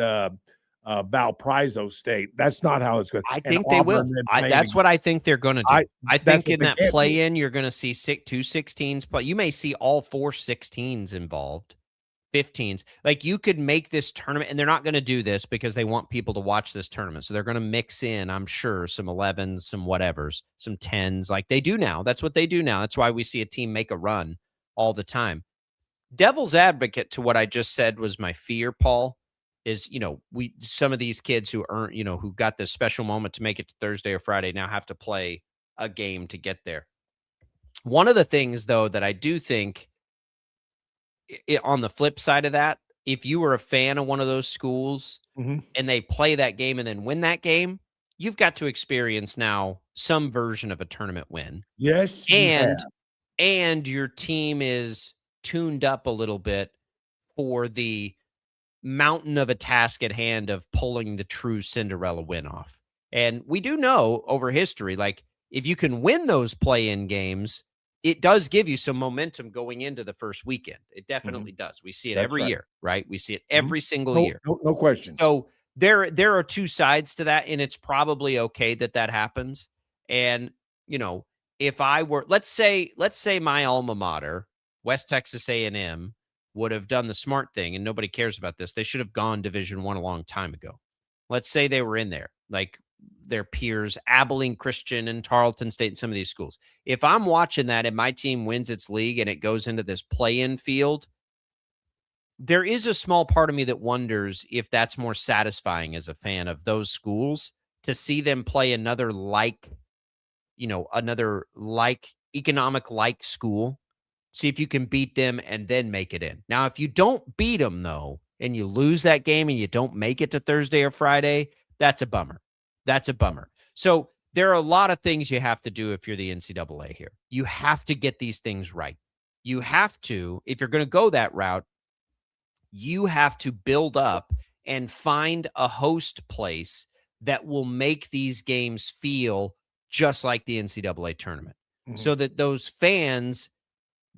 Valparaiso State. That's not how it's going to. I think they will. That's what I think they're going to do. I think in that play-in, you're going to see 2 16s play. You may see all 4 16s involved, 15s. Like you could make this tournament, and they're not going to do this because they want people to watch this tournament. So they're going to mix in, I'm sure, some 11s, some whatevers, some 10s, like they do now. That's what they do now. That's why we see a team make a run all the time. Devil's advocate to what I just said was my fear, Paul, is, some of these kids who who got this special moment to make it to Thursday or Friday now have to play a game to get there. One of the things, though, that I do think on the flip side of that, if you were a fan of one of those schools and they play that game and then win that game, you've got to experience now some version of a tournament win. Yes. And your team is tuned up a little bit for the mountain of a task at hand of pulling the true Cinderella win off. And we do know over history, like if you can win those play-in games, it does give you some momentum going into the first weekend. It definitely does. We see it every year, right? We see it every single year. No question. So there are two sides to that, and it's probably okay that happens. And, if I were, let's say my alma mater, West Texas A&M, would have done the smart thing, and nobody cares about this. They should have gone Division I a long time ago. Let's say they were in there, like their peers, Abilene Christian and Tarleton State and some of these schools. If I'm watching that and my team wins its league and it goes into this play-in field, there is a small part of me that wonders if that's more satisfying as a fan of those schools to see them play another economic school. See if you can beat them and then make it in. Now, if you don't beat them, though, and you lose that game and you don't make it to Thursday or Friday, that's a bummer. That's a bummer. So there are a lot of things you have to do if you're the NCAA here. You have to get these things right. You have to, if you're going to go that route, you have to build up and find a host place that will make these games feel just like the NCAA tournament. So that those fans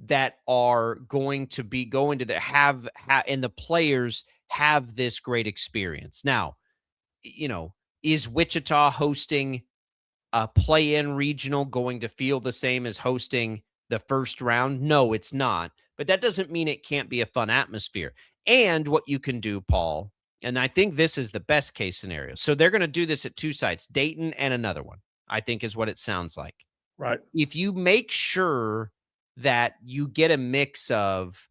that are going to be going to the have and the players have this great experience. Now, is Wichita hosting a play-in regional going to feel the same as hosting the first round? No, it's not. But that doesn't mean it can't be a fun atmosphere. And what you can do, Paul, and I think this is the best case scenario. So they're going to do this at 2 sites, Dayton and another one, I think is what it sounds like. Right. If you make sure that you get a mix of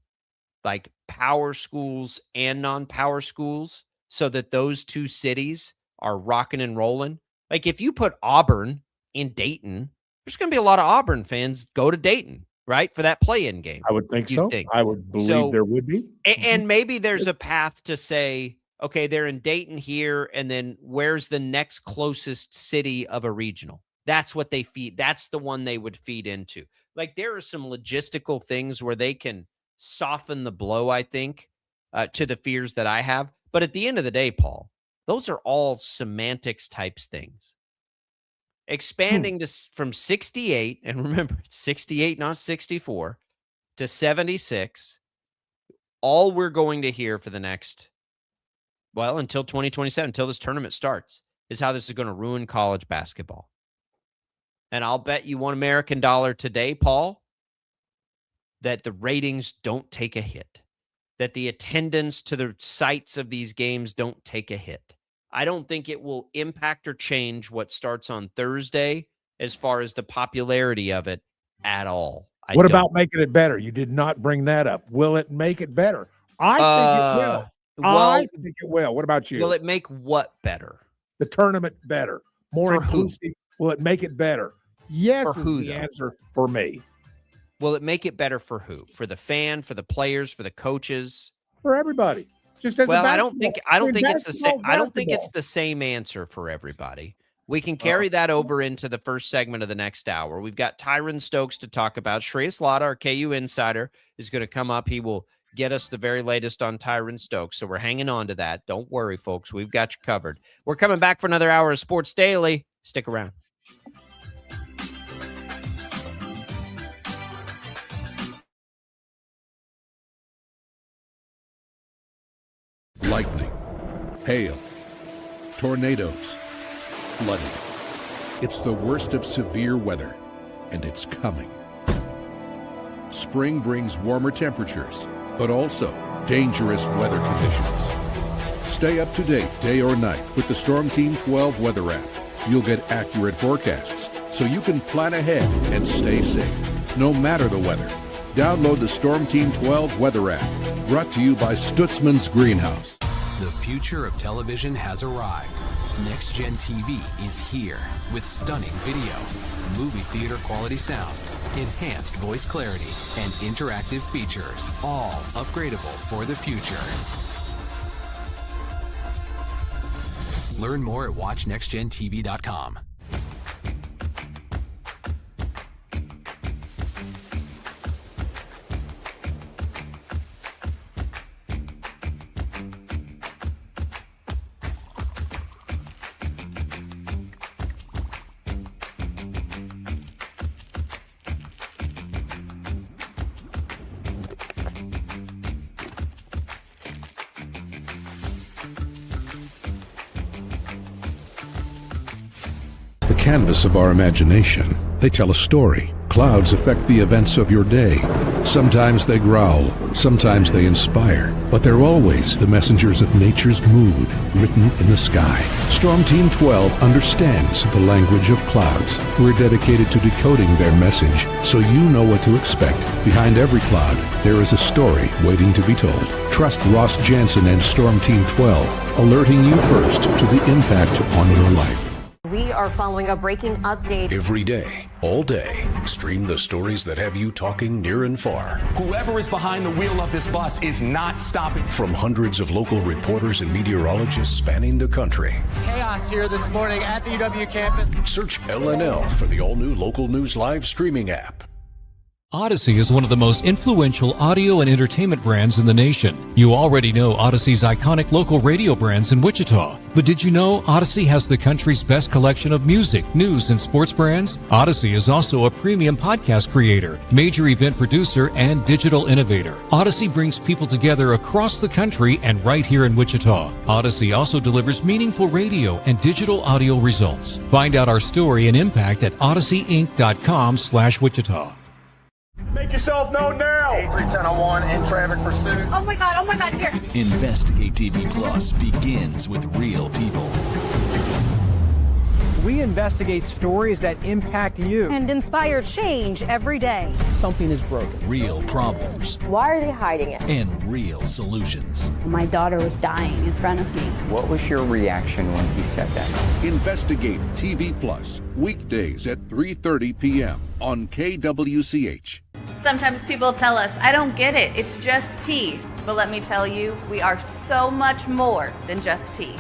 like power schools and non-power schools so that those 2 cities are rocking and rolling. Like if you put Auburn in Dayton, there's going to be a lot of Auburn fans go to Dayton, right? For that play-in game. I would think so. I would believe there would be. And maybe there's a path to say, okay, they're in Dayton here, and then where's the next closest city of a regional? That's what they feed. That's the one they would feed into. Like there are some logistical things where they can soften the blow, I think, to the fears that I have. But at the end of the day, Paul, those are all semantics types things. expanding from 68, and remember, it's 68, not 64, to 76. All we're going to hear for the next, until 2027, until this tournament starts, is how this is going to ruin college basketball. And I'll bet you $1 American today, Paul, that the ratings don't take a hit, that the attendance to the sites of these games don't take a hit. I don't think it will impact or change what starts on Thursday as far as the popularity of it at all. What about making it better? You did not bring that up. Will it make it better? I think it will. I think it will. What about you? Will it make what better? The tournament better, more inclusive. Will it make it better? Yes, is the answer for me. Will it make it better for who? For the fan, for the players, for the coaches, for everybody? Just as I don't think it's the same. I don't think it's the same answer for everybody. We can carry that over into the first segment of the next hour. We've got Tyran Stokes to talk about. Shreyas Laddha, our KU insider, is going to come up. He will get us the very latest on Tyran Stokes. So we're hanging on to that. Don't worry, folks. We've got you covered. We're coming back for another hour of Sports Daily. Stick around. Lightning, hail, tornadoes, flooding. It's the worst of severe weather, and it's coming. Spring brings warmer temperatures, but also dangerous weather conditions. Stay up to date day or night with the Storm Team 12 weather app. You'll get accurate forecasts, so you can plan ahead and stay safe, no matter the weather. Download the Storm Team 12 weather app, brought to you by Stutzman's Greenhouse. The future of television has arrived. Next Gen TV is here with stunning video, movie theater quality sound, enhanced voice clarity, and interactive features, all upgradable for the future. Learn more at watchnextgentv.com. Canvas of our imagination. They tell a story. Clouds affect the events of your day. Sometimes they growl, sometimes they inspire, but they're always the messengers of nature's mood written in the sky. Storm Team 12 understands the language of clouds. We're dedicated to decoding their message so you know what to expect. Behind every cloud, there is a story waiting to be told. Trust Ross Jansen and Storm Team 12, alerting you first to the impact on your life. We are following a breaking update. Every day, all day, stream the stories that have you talking near and far. Whoever is behind the wheel of this bus is not stopping. From hundreds of local reporters and meteorologists spanning the country. Chaos here this morning at the UW campus. Search LNL for the all-new Local News Live streaming app. Odyssey is one of the most influential audio and entertainment brands in the nation. You already know Odyssey's iconic local radio brands in Wichita. But did you know Odyssey has the country's best collection of music, news, and sports brands? Odyssey is also a premium podcast creator, major event producer, and digital innovator. Odyssey brings people together across the country and right here in Wichita. Odyssey also delivers meaningful radio and digital audio results. Find out our story and impact at odysseyinc.com/Wichita. Make yourself known now. 83-1001 in traffic pursuit. Oh my God, here. Investigate TV Plus begins with real people. We investigate stories that impact you and inspire change every day. Something is broken. Real problems. Why are they hiding it? And real solutions. My daughter was dying in front of me. What was your reaction when he said that? Investigate TV Plus, weekdays at 3:30 p.m. on KWCH. Sometimes people tell us, I don't get it, it's just tea. But let me tell you, we are so much more than just tea.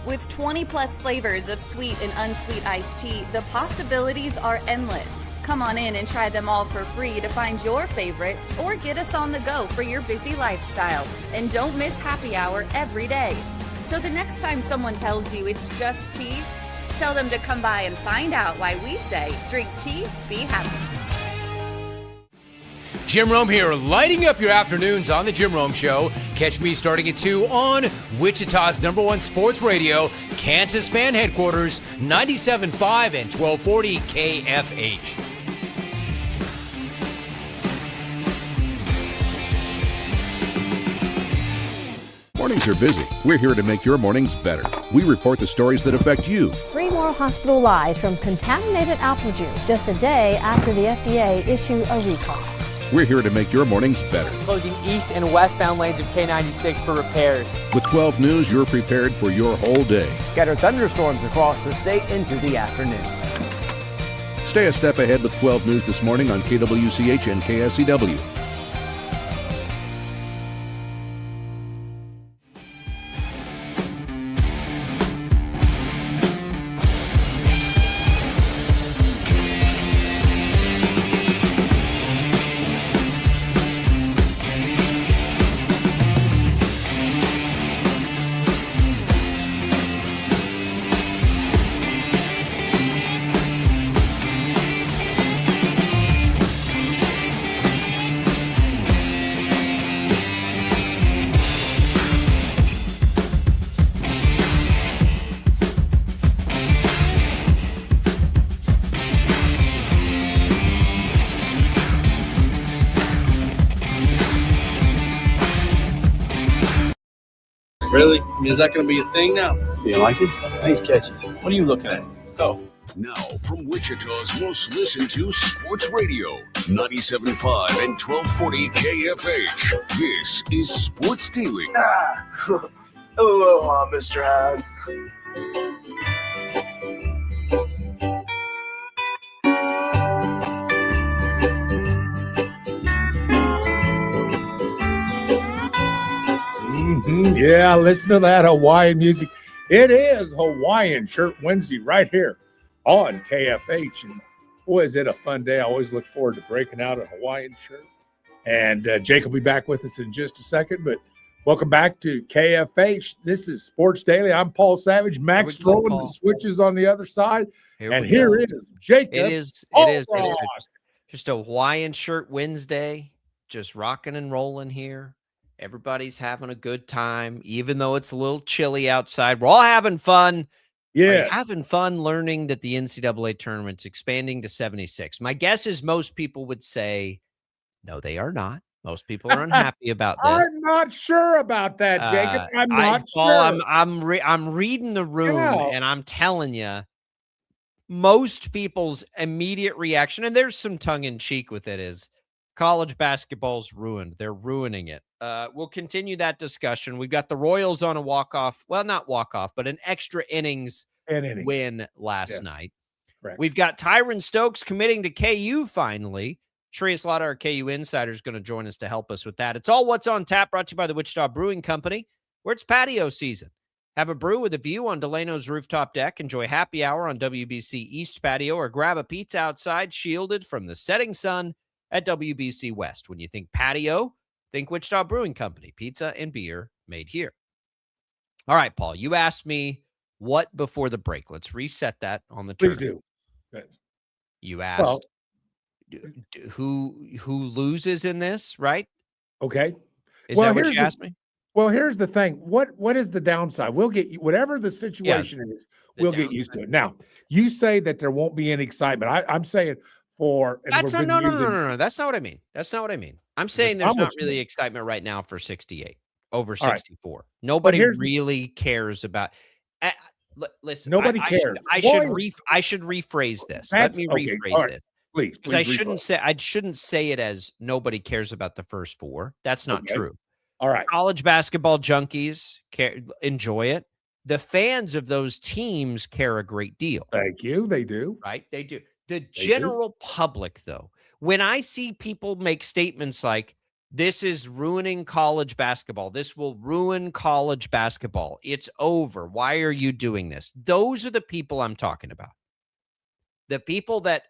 With 20 plus flavors of sweet and unsweet iced tea, the possibilities are endless. Come on in and try them all for free to find your favorite or get us on the go for your busy lifestyle. And don't miss happy hour every day. So the next time someone tells you it's just tea, Tell them to come by and find out why we say drink tea, be happy. Jim Rome here, lighting up your afternoons on The Jim Rome Show. Catch me starting at 2 on Wichita's #1 sports radio, Kansas Fan Headquarters, 97.5 and 1240 KFH. Mornings are busy. We're here to make your mornings better. We report the stories that affect you. 3 more hospital lies from contaminated apple juice just a day after the FDA issued a recall. We're here to make your mornings better. Closing east and westbound lanes of K96 for repairs. With 12 News, you're prepared for your whole day. Scattered thunderstorms across the state into the afternoon. Stay a step ahead with 12 News this morning on KWCH and KSCW. Really? I mean, is that going to be a thing now? You like it? Nice catchy. What are you looking at? Go. Now, from Wichita's most listened to sports radio, 97.5 and 1240 KFH, this is Sports Daily. Aloha, Mr. Hound. Yeah, listen to that Hawaiian music. It is Hawaiian Shirt Wednesday right here on KFH. And boy, is it a fun day. I always look forward to breaking out a Hawaiian shirt. And Jake will be back with us in just a second. But welcome back to KFH. This is Sports Daily. I'm Paul Savage. Max throwing the switches on the other side. Here is Jacob. It is just a Hawaiian Shirt Wednesday. Just rocking and rolling here. Everybody's having a good time, even though it's a little chilly outside. We're all having fun. Yeah. Having fun learning that the NCAA tournament's expanding to 76. My guess is most people would say, no, they are not. Most people are unhappy about this. I'm not sure about that, Jacob. I'm not sure. I'm reading the room, and I'm telling you, most people's immediate reaction, and there's some tongue-in-cheek with it, is college basketball's ruined. They're ruining it. We'll continue that discussion. We've got the Royals on a walk-off. Well, not walk-off, but an extra innings win last night. Correct. We've got Tyran Stokes committing to KU finally. Shreyas Laddha, our KU insider, is going to join us to help us with that. It's all What's on Tap, brought to you by the Wichita Brewing Company, where it's patio season. Have a brew with a view on Delano's rooftop deck. Enjoy happy hour on WBC East patio, or grab a pizza outside shielded from the setting sun at WBC West. When you think patio, think Wichita Brewing Company. Pizza and beer made here. All right, Paul, you asked me what before the break. Let's reset that on the turn. Please do. You asked who loses in this, right? Okay. Is that what you asked me? Well, here's the thing. What is the downside? We'll get you whatever the situation is, we'll get used to it. Now, you say that there won't be any excitement. I'm saying no. That's not what I mean. That's not what I mean. I'm saying there's not really excitement right now for 68 over 64. Right. Nobody really cares about. Listen, nobody cares. I should rephrase this. Let me rephrase this, please. Because I shouldn't say it as nobody cares about the first four. That's not true. All right. College basketball junkies enjoy it. The fans of those teams care a great deal. Thank you. They do. Right? They do. The general public, though, when I see people make statements like, this is ruining college basketball, this will ruin college basketball, it's over, why are you doing this? Those are the people I'm talking about. The people that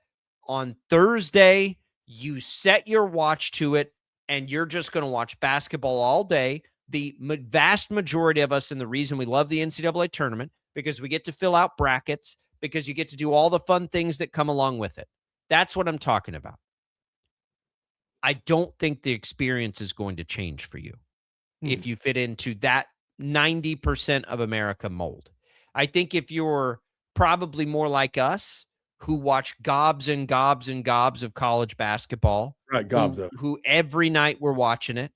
on Thursday, you set your watch to it, and you're just going to watch basketball all day. The vast majority of us, and the reason we love the NCAA tournament, because we get to fill out brackets, because you get to do all the fun things that come along with it. That's what I'm talking about. I don't think the experience is going to change for you if you fit into that 90% of America mold. I think if you're probably more like us, who watch gobs and gobs and gobs of college basketball, right? Gobs of who every night we're watching it.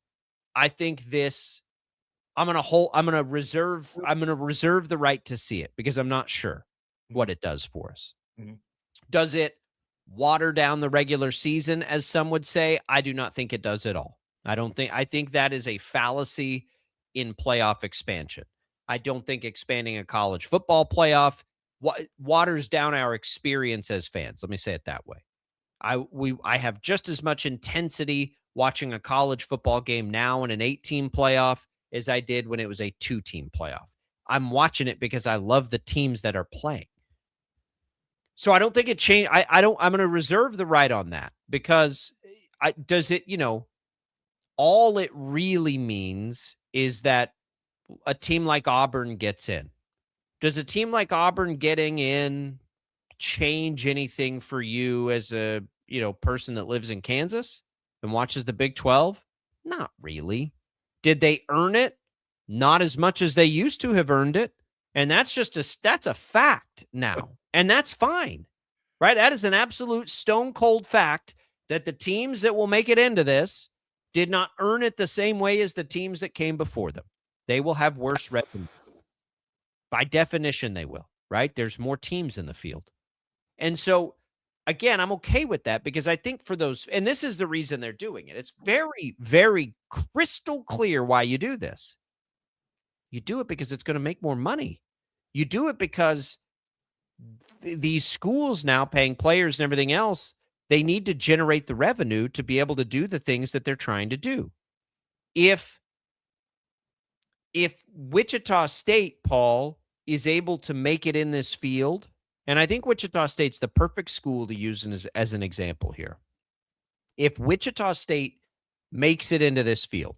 I think this. I'm gonna reserve the right to see it because I'm not sure what it does for us. Mm-hmm. Does it water down the regular season, as some would say? I do not think it does at all. I think that is a fallacy in playoff expansion. I don't think expanding a college football playoff waters down our experience as fans. Let me say it that way. I have just as much intensity watching a college football game now in an 8-team playoff as I did when it was a 2-team playoff. I'm watching it because I love the teams that are playing. So I don't think it changed. I'm going to reserve the right on that because all it really means is that a team like Auburn gets in. Does a team like Auburn getting in change anything for you as a, person that lives in Kansas and watches the Big 12? Not really. Did they earn it? Not as much as they used to have earned it. And that's a fact now. And that's fine, right? That is an absolute stone cold fact that the teams that will make it into this did not earn it the same way as the teams that came before them. They will have worse revenue. By definition, they will, right? There's more teams in the field. And so, again, I'm okay with that because I think for those, and this is the reason they're doing it. It's very, very crystal clear why you do this. You do it because it's going to make more money. You do it because these schools now paying players and everything else, they need to generate the revenue to be able to do the things that they're trying to do. If Wichita State, Paul, is able to make it in this field, and I think Wichita State's the perfect school to use as an example here. If Wichita State makes it into this field,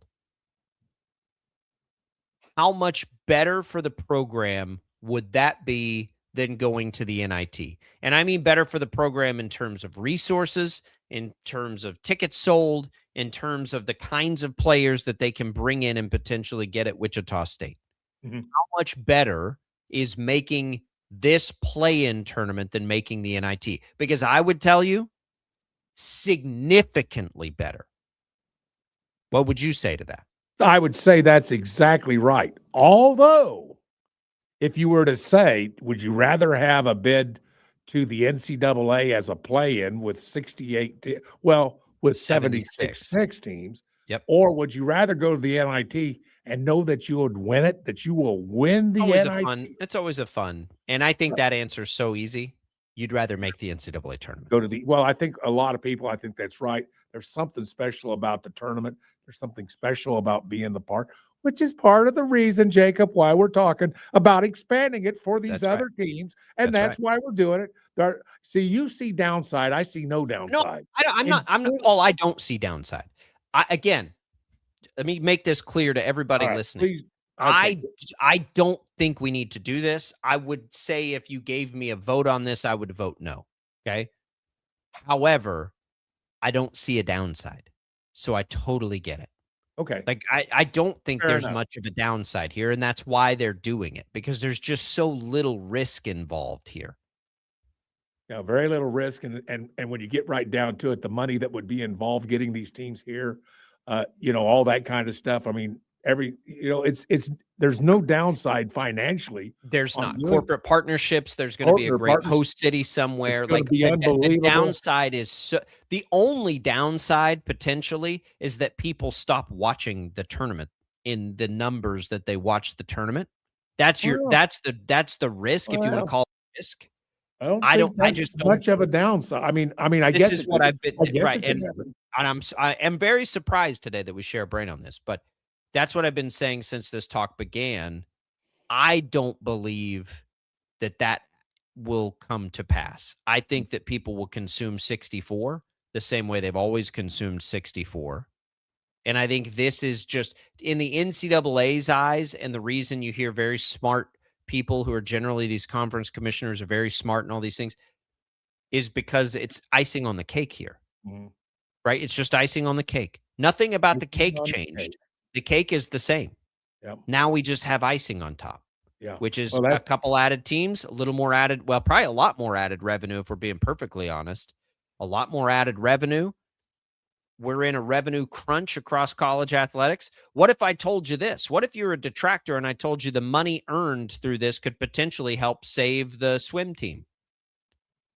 how much better for the program would that be than going to the NIT? And I mean better for the program in terms of resources, in terms of tickets sold, in terms of the kinds of players that they can bring in and potentially get at Wichita State. Mm-hmm. How much better is making this play-in tournament than making the NIT? Because I would tell you, significantly better. What would you say to that? I would say that's exactly right. Although, if you were to say, would you rather have a bid to the NCAA as a play-in with 76 teams? Yep. Or would you rather go to the NIT and know that you would win it, that you will win the NIT? It's always a fun. And I think that answer is so easy. You'd rather make the NCAA tournament. I think a lot of people, I think that's right. There's something special about the tournament. There's something special about being the part, which is part of the reason, Jacob, why we're talking about expanding it for these other teams. And that's why we're doing it. See, you see downside. I see no downside. No, I'm not, Paul, I don't see downside. Again, let me make this clear to everybody listening. Please. Okay. I don't think we need to do this. I would say if you gave me a vote on this, I would vote no. Okay. However, I don't see a downside. So I totally get it. Okay. Like I don't think Fair there's enough. much of a downside here, and that's why they're doing it, because there's just so little risk involved here. Yeah, very little risk, and when you get right down to it, the money that would be involved getting these teams here, all that kind of stuff. I mean, it's there's no downside financially. There's not corporate partnerships. There's going to be a great host city somewhere. It's gonna be unbelievable. The downside is the only downside potentially is that people stop watching the tournament in the numbers that they watch the tournament. That's the risk, if you want to call it risk. I just don't much of a downside. I mean, I this guess is what I've been right, and happen. I am very surprised today that we share a brain on this, but that's what I've been saying since this talk began. I don't believe that will come to pass. I think that people will consume 64 the same way they've always consumed 64. And I think this is just in the NCAA's eyes, and the reason you hear very smart people who are generally these conference commissioners are very smart and all these things is because it's icing on the cake here, right? It's just icing on the cake. Nothing about the cake changed. The cake is the same. Yep. Now we just have icing on top, which is Well, a couple added teams, a little more added, well, probably a lot more added revenue if we're being perfectly honest. A lot more added revenue. We're in a revenue crunch across college athletics. What if I told you this? What if you're a detractor and I told you the money earned through this could potentially help save the swim team?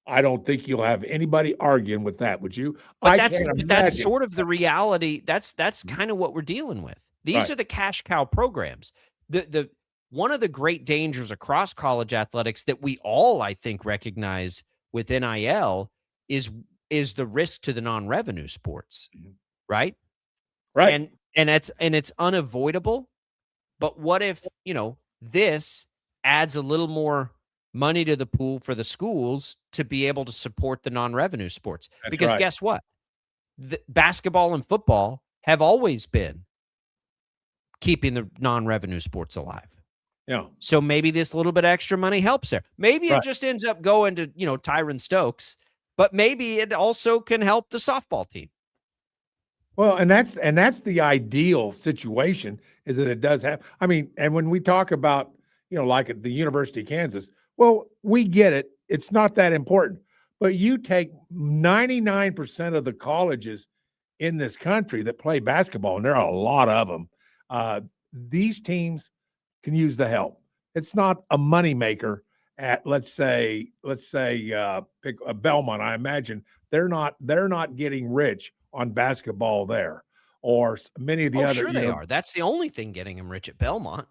I don't think you'll have anybody arguing with that, would you? But that's sort of the reality. That's kind of what we're dealing with. These are the cash cow programs. The one of the great dangers across college athletics that we all, I think, recognize with NIL is the risk to the non-revenue sports, right? Right. And it's unavoidable. But what if, this adds a little more money to the pool for the schools to be able to support the non-revenue sports? Because guess what? The basketball and football have always been keeping the non-revenue sports alive. Yeah. So maybe this little bit extra money helps there. Maybe it just ends up going to, Tyran Stokes, but maybe it also can help the softball team. Well, and that's the ideal situation, is that it does have, and when we talk about, like at the University of Kansas, well, we get it. It's not that important. But you take 99% of the colleges in this country that play basketball, and there are a lot of them. These teams can use the help. It's not a moneymaker at, let's say pick a Belmont. I imagine they're not getting rich on basketball there, or many of the other. Sure they are. That's the only thing getting them rich at Belmont.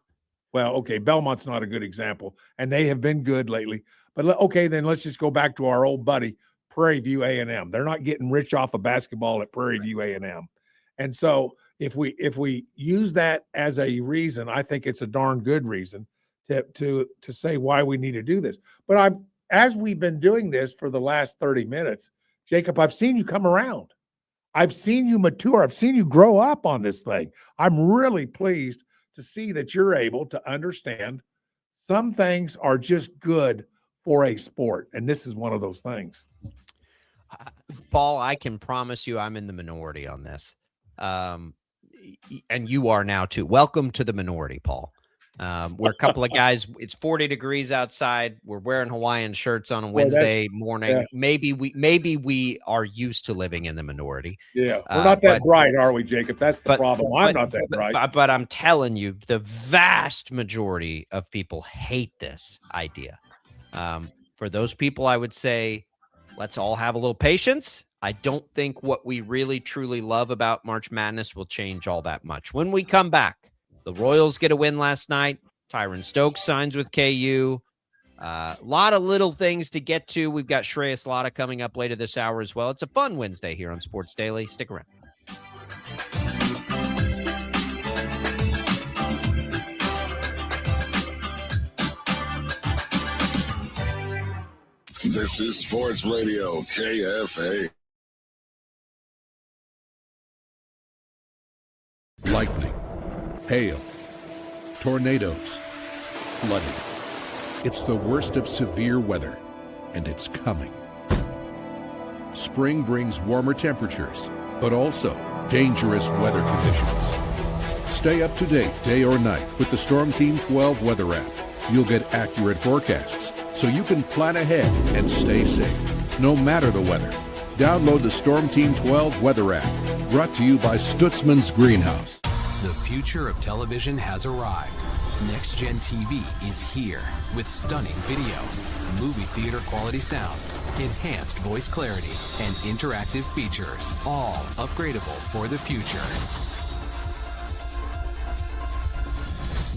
Well, okay, Belmont's not a good example, and they have been good lately. But okay, then let's just go back to our old buddy, Prairie View A&M. They're not getting rich off of basketball at Prairie View A&M. And so if we use that as a reason, I think it's a darn good reason to say why we need to do this. But as we've been doing this for the last 30 minutes, Jacob, I've seen you come around. I've seen you mature. I've seen you grow up on this thing. I'm really pleased to see that you're able to understand some things are just good for a sport. And this is one of those things. Paul, I can promise you I'm in the minority on this. And you are now too. Welcome to the minority, Paul. We're a couple of guys. It's 40 degrees outside. We're wearing Hawaiian shirts on a Wednesday morning. Yeah. Maybe we are used to living in the minority. Yeah, we're not that bright, are we, Jacob? That's the problem. I'm not that bright. But I'm telling you, the vast majority of people hate this idea. For those people, I would say, let's all have a little patience. I don't think what we really, truly love about March Madness will change all that much. When we come back, the Royals get a win last night. Tyran Stokes signs with KU. A lot of little things to get to. We've got Shreyas Laddha coming up later this hour as well. It's a fun Wednesday here on Sports Daily. Stick around. This is Sports Radio KFA. Lightning, hail, tornadoes, flooding. It's the worst of severe weather, and it's coming. Spring brings warmer temperatures, but also dangerous weather conditions. Stay up to date day or night with the Storm Team 12 weather app. You'll get accurate forecasts, so you can plan ahead and stay safe, no matter the weather. Download the Storm Team 12 weather app, brought to you by Stutzman's Greenhouse. The future of television has arrived. Next Gen TV is here with stunning video, movie theater quality sound, enhanced voice clarity, and interactive features, all upgradable for the future.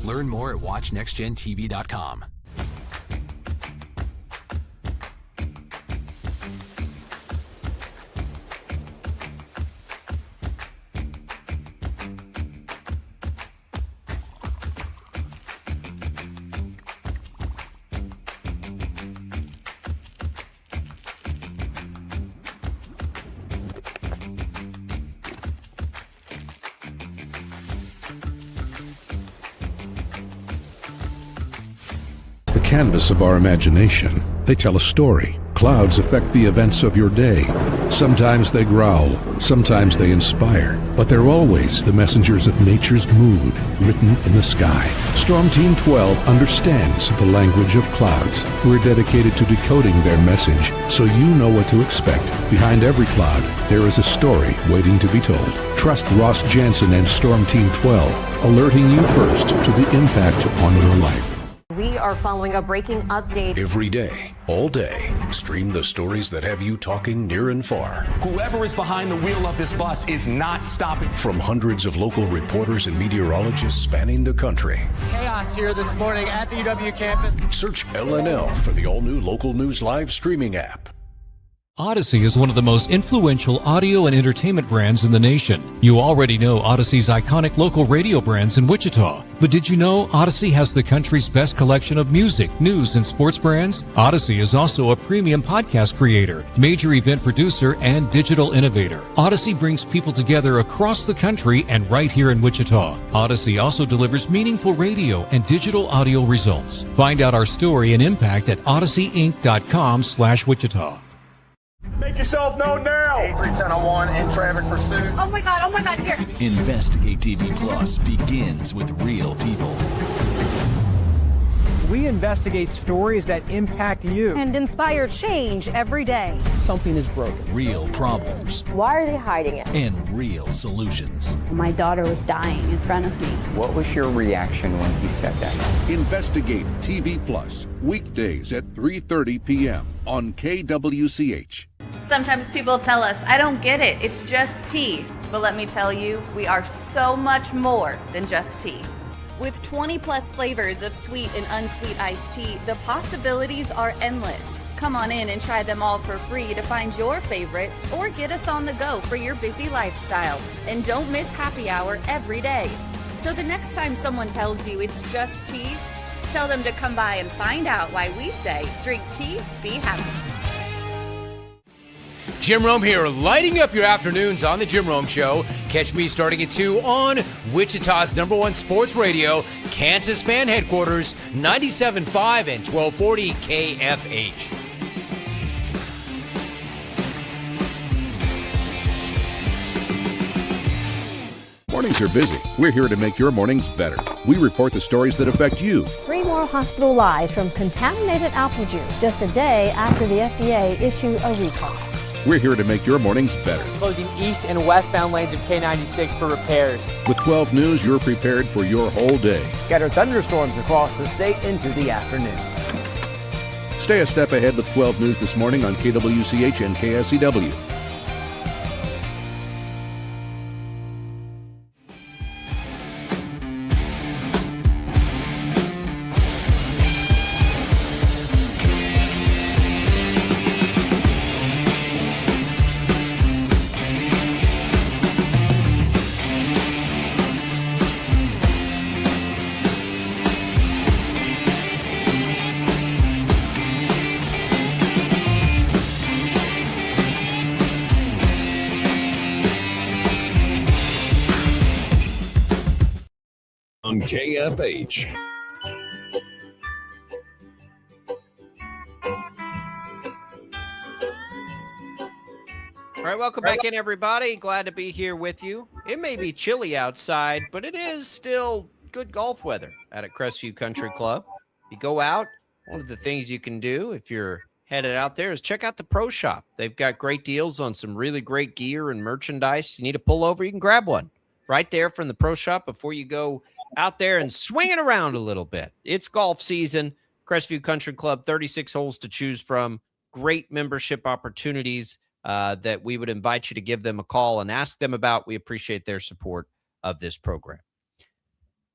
Learn more at watchnextgentv.com. canvas of our imagination. They tell a story. Clouds affect the events of your day. Sometimes they growl, sometimes they inspire, but they're always the messengers of nature's mood, written in the sky. Storm Team 12 understands the language of clouds. We're dedicated to decoding their message so you know what to expect. Behind every cloud, there is a story waiting to be told. Trust Ross Jansen and Storm Team 12, alerting you first to the impact on your life. We are following a breaking update. Every day, all day, stream the stories that have you talking near and far. Whoever is behind the wheel of this bus is not stopping. From hundreds of local reporters and meteorologists spanning the country. Chaos here this morning at the UW campus. Search LNL for the all-new Local News Live streaming app. Odyssey is one of the most influential audio and entertainment brands in the nation. You already know Odyssey's iconic local radio brands in Wichita. But did you know Odyssey has the country's best collection of music, news, and sports brands? Odyssey is also a premium podcast creator, major event producer, and digital innovator. Odyssey brings people together across the country and right here in Wichita. Odyssey also delivers meaningful radio and digital audio results. Find out our story and impact at odysseyinc.com/Wichita. Make yourself known now. 83-10-01 in traffic pursuit. Oh my God, here. Investigate TV Plus begins with real people. We investigate stories that impact you and inspire change every day. Something is broken. Real problems. Why are they hiding it? And real solutions. My daughter was dying in front of me. What was your reaction when he said that? Investigate TV Plus, weekdays at 3:30 p.m. on KWCH. Sometimes people tell us, I don't get it, it's just tea. But let me tell you, we are so much more than just tea. With 20 plus flavors of sweet and unsweet iced tea, the possibilities are endless. Come on in and try them all for free to find your favorite or get us on the go for your busy lifestyle. And don't miss happy hour every day. So the next time someone tells you it's just tea, tell them to come by and find out why we say, drink tea, be happy. Jim Rome here, lighting up your afternoons on The Jim Rome Show. Catch me starting at 2 on Wichita's #1 sports radio, Kansas Fan Headquarters, 97.5 and 1240 KFH. Mornings are busy. We're here to make your mornings better. We report the stories that affect you. 3 more hospital lies from contaminated apple juice just a day after the FDA issued a recall. We're here to make your mornings better. Closing east and westbound lanes of K96 for repairs. With 12 News, you're prepared for your whole day. Scattered thunderstorms across the state into the afternoon. Stay a step ahead with 12 News this morning on KWCH and KSCW. On KFH. All right, welcome back in, everybody. Glad to be here with you. It may be chilly outside, but it is still good golf weather out at Crestview Country Club. You go out, one of the things you can do if you're headed out there is check out the Pro Shop. They've got great deals on some really great gear and merchandise. You need to pull over, you can grab one right there from the Pro Shop before you go out there and swing it around a little bit. It's golf season. Crestview Country Club, 36 holes to choose from. Great membership opportunities that we would invite you to give them a call and ask them about. We appreciate their support of this program.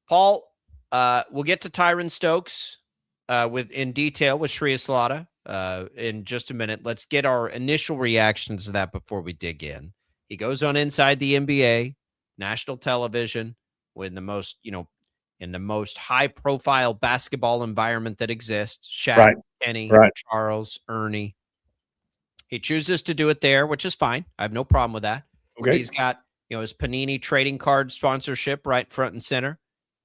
Paul, we'll get to Tyran Stokes in detail with Shreyas Laddha in just a minute. Let's get our initial reactions to that before we dig in. He goes on Inside the NBA, national television, in the most, in the most high-profile basketball environment that exists. Shaq, right. Kenny, right. Charles, Ernie. He chooses to do it there, which is fine. I have no problem with that. Okay. He's got, his Panini trading card sponsorship right front and center.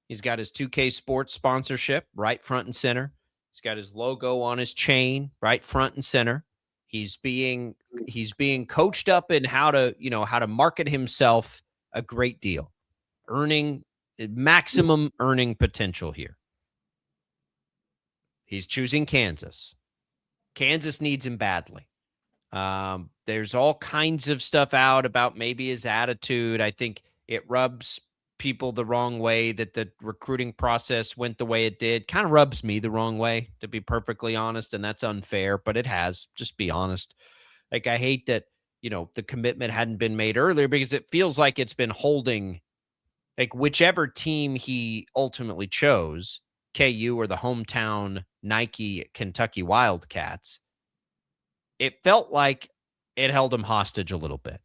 He's got his 2K Sports sponsorship right front and center. He's got his logo on his chain, right front and center. He's being coached up in how to market himself a great deal, earning maximum earning potential here. He's choosing Kansas. Kansas needs him badly. There's all kinds of stuff out about maybe his attitude. I think it rubs people the wrong way that the recruiting process went the way it did. Kind of rubs me the wrong way, to be perfectly honest, and that's unfair, but it has. Just be honest. Like, I hate that, the commitment hadn't been made earlier, because it feels like it's been holding, like, whichever team he ultimately chose, KU or the hometown Nike Kentucky Wildcats, it felt like it held him hostage a little bit.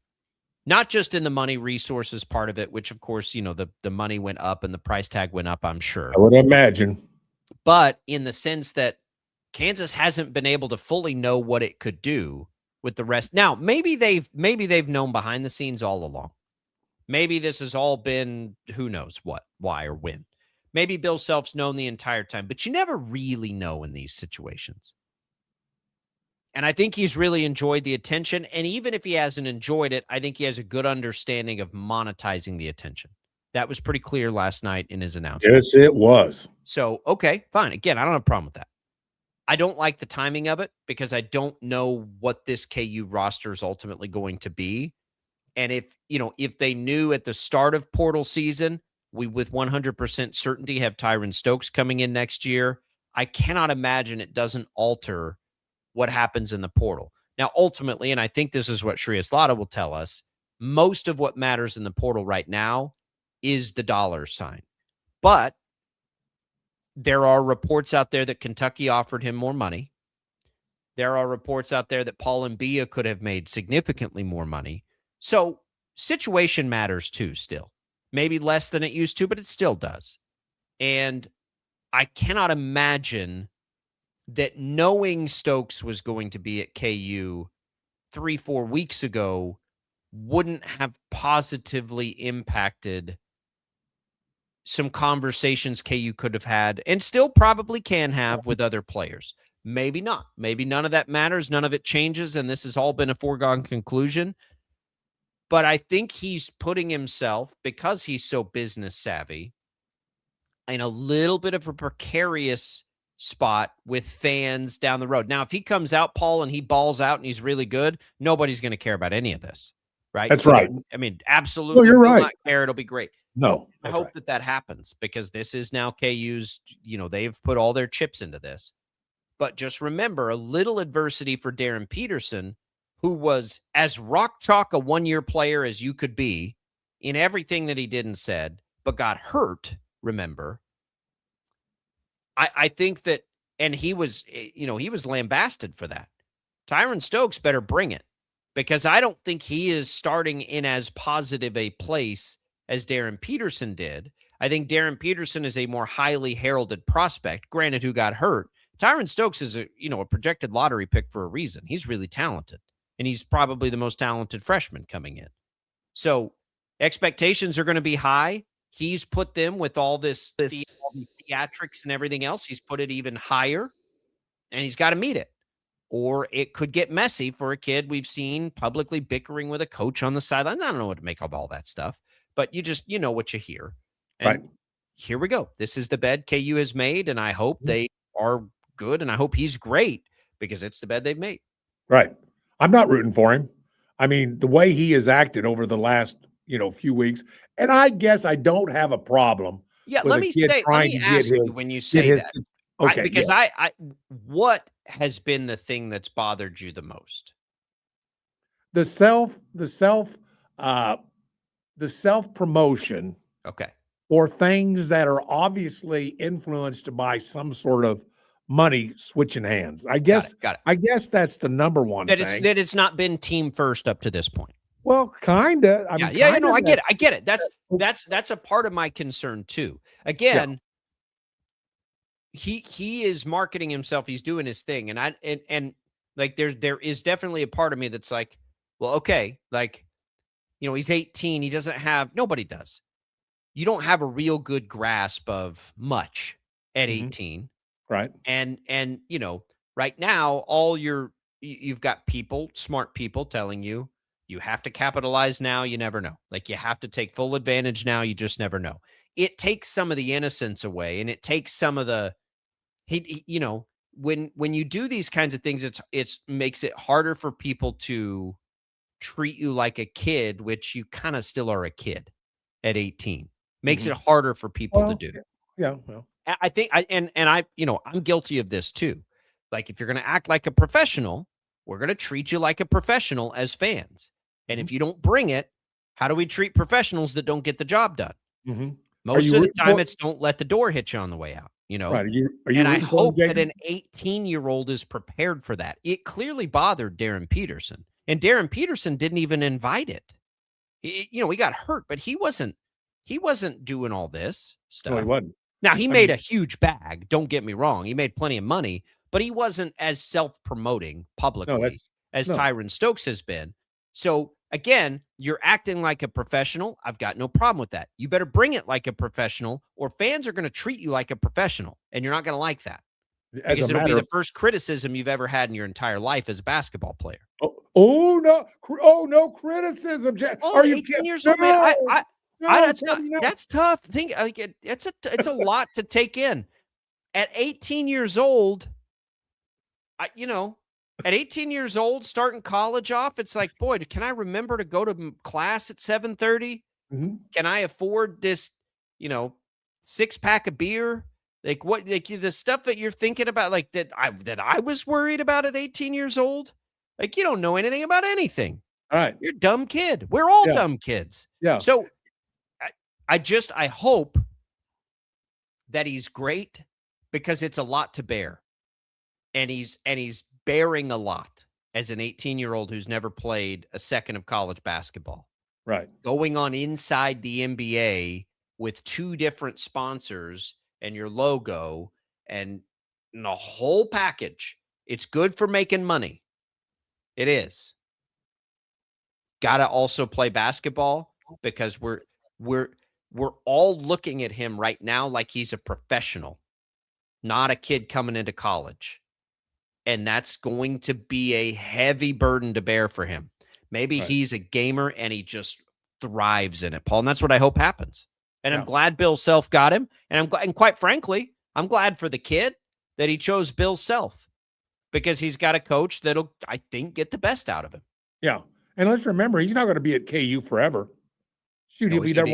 Not just in the money resources part of it, which, of course, the money went up and the price tag went up, I'm sure. I would imagine. But in the sense that Kansas hasn't been able to fully know what it could do with the rest. Now, maybe they've known behind the scenes all along. Maybe this has all been who knows what, why, or when. Maybe Bill Self's known the entire time, but you never really know in these situations. And I think he's really enjoyed the attention. And even if he hasn't enjoyed it, I think he has a good understanding of monetizing the attention. That was pretty clear last night in his announcement. Yes, it was. So, okay, fine. Again, I don't have a problem with that. I don't like the timing of it, because I don't know what this KU roster is ultimately going to be. And if they knew at the start of portal season, we with 100% certainty have Tyran Stokes coming in next year, I cannot imagine it doesn't alter what happens in the portal. Now, ultimately, and I think this is what Shreyas Laddha will tell us, most of what matters in the portal right now is the dollar sign. But there are reports out there that Kentucky offered him more money. There are reports out there that Paul Mbia could have made significantly more money. So situation matters too still. Maybe less than it used to, but it still does. And I cannot imagine that knowing Stokes was going to be at KU 3-4 weeks ago wouldn't have positively impacted some conversations KU could have had and still probably can have with other players. Maybe not. Maybe none of that matters. None of it changes, and this has all been a foregone conclusion. But I think he's putting himself, because he's so business savvy, in a little bit of a precarious spot with fans down the road. Now, if he comes out, Paul, and he balls out and he's really good, nobody's going to care about any of this, right? That's right. I mean, absolutely. No, you're right. Not care. It'll be great. No, I hope that happens, because this is now KU's, they've put all their chips into this. But just remember, a little adversity for Darren Peterson, who was as rock chalk a one-year player as you could be in everything that he did and said, but got hurt, remember. I think that, and he was lambasted for that. Tyran Stokes better bring it, because I don't think he is starting in as positive a place as Darren Peterson did. I think Darren Peterson is a more highly heralded prospect, granted who got hurt. Tyran Stokes is a projected lottery pick for a reason. He's really talented, and he's probably the most talented freshman coming in. So expectations are going to be high. He's put them with all this theatrics and everything else. He's put it even higher, and he's got to meet it. Or it could get messy for a kid we've seen publicly bickering with a coach on the sideline. I don't know what to make of all that stuff, but you know what you hear. And right. Here we go. This is the bed KU has made, and I hope they are good, and I hope he's great, because it's the bed they've made. Right. I'm not rooting for him. I mean, the way he has acted over the last, few weeks, and I guess I don't have a problem. Yeah, let me ask you when you say that. Okay, because I what has been the thing that's bothered you the most? The self promotion. Okay. Or things that are obviously influenced by some sort of money switching hands. I guess. Got it. I guess that's the number one thing. It's not been team first up to this point. Well, kinda. I get it. That's a part of my concern too. Again, he is marketing himself. He's doing his thing, and like there is definitely a part of me that's like, well, okay, like, he's 18. He doesn't have. Nobody does. You don't have a real good grasp of much at 18. Right. And right now, you've got smart people telling you have to capitalize now. You never know. Like, you have to take full advantage now. You just never know. It takes some of the innocence away, and it takes some of the, when you do these kinds of things, it's makes it harder for people to treat you like a kid, which you kind of still are a kid at 18. Makes it harder for people to do. Yeah. Well, I think I'm guilty of this too. Like, if you're going to act like a professional, we're going to treat you like a professional as fans. And if you don't bring it, how do we treat professionals that don't get the job done? Most of the time, it's don't let the door hit you on the way out. Right. Are you and I hope that an 18-year-old is prepared for that. It clearly bothered Darren Peterson, and Darren Peterson didn't even invite it. He got hurt, but he wasn't doing all this stuff. No, he wasn't. Now, he made a huge bag. Don't get me wrong. He made plenty of money, but he wasn't as self-promoting publicly as Tyran Stokes has been. So, again, you're acting like a professional. I've got no problem with that. You better bring it like a professional, or fans are going to treat you like a professional, and you're not going to like that. Because it'll be the first criticism you've ever had in your entire life as a basketball player. No criticism. Are you 18 years old, man? That's tough. Think like it's a lot to take in. At 18 years old, at 18 years old, starting college off, it's like, boy, can I remember to go to class at 7:30? Can I afford this, 6-pack of beer? Like, what, like, the stuff that you're thinking about, like that I was worried about at 18 years old. Like, you don't know anything about anything. All right. You're a dumb kid. We're all dumb kids. Yeah. So I hope that he's great, because it's a lot to bear. And he's bearing a lot as an 18-year-old who's never played a second of college basketball. Right. Going on inside the NBA with 2 different sponsors and your logo and the whole package. It's good for making money. It is. Got to also play basketball, because we're all looking at him right now like he's a professional, not a kid coming into college. And that's going to be a heavy burden to bear for him. Maybe he's a gamer and he just thrives in it, Paul. And that's what I hope happens. And I'm glad Bill Self got him. And and quite frankly, I'm glad for the kid that he chose Bill Self, because he's got a coach that'll, I think, get the best out of him. Yeah. And let's remember, he's not going to be at KU forever. Shoot, he'll be there for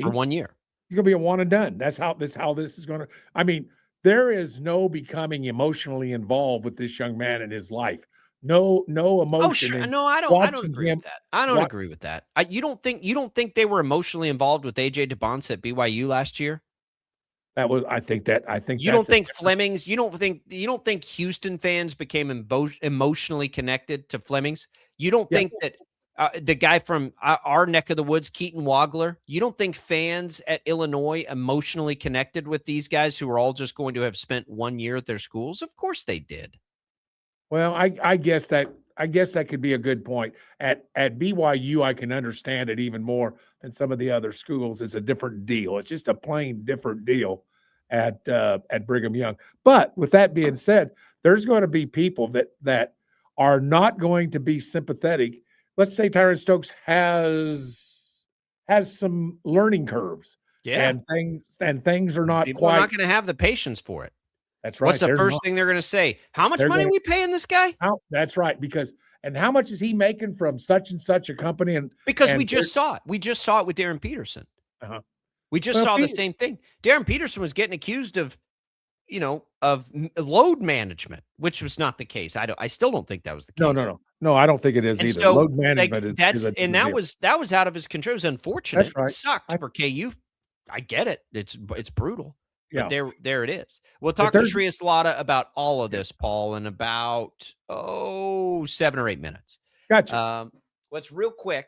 1 year. He's going to be a one and done. That's how this is going to. I mean, there is no becoming emotionally involved with this young man in his life. No emotion. Oh, sure. No, I don't agree with that. I don't agree with that. You don't think they were emotionally involved with AJ DeBonce at BYU last year? I think you don't think Flemings, you don't think Houston fans became emotionally connected to Flemings? You don't think that the guy from our neck of the woods, Keaton Wagler, you don't think fans at Illinois emotionally connected with these guys who are all just going to have spent 1 year at their schools? Of course they did. Well, I guess that could be a good point. At BYU, I can understand it even more than some of the other schools. It's a different deal. It's just a plain different deal at Brigham Young. But with that being said, there's going to be people that are not going to be sympathetic. Let's say Tyran Stokes has some learning curves. Yeah. And things are not People are not going to have the patience for it. That's right. What's the first thing they're going to say? How much money are we paying this guy? That's right. And how much is he making from such and such a company? Because we just saw it. We just saw it with Darren Peterson. We just saw the same thing. Darren Peterson was getting accused of load management, which was not the case. I still don't think that was the case. No, I don't think it is either. So, load management that was out of his control. It was unfortunate. That's right. It sucked for KU. I get it. It's brutal. Yeah. But there it is. We'll talk to Shreyas Laddha about all of this, Paul, in about 7 or 8 minutes. Gotcha. Let's real quick.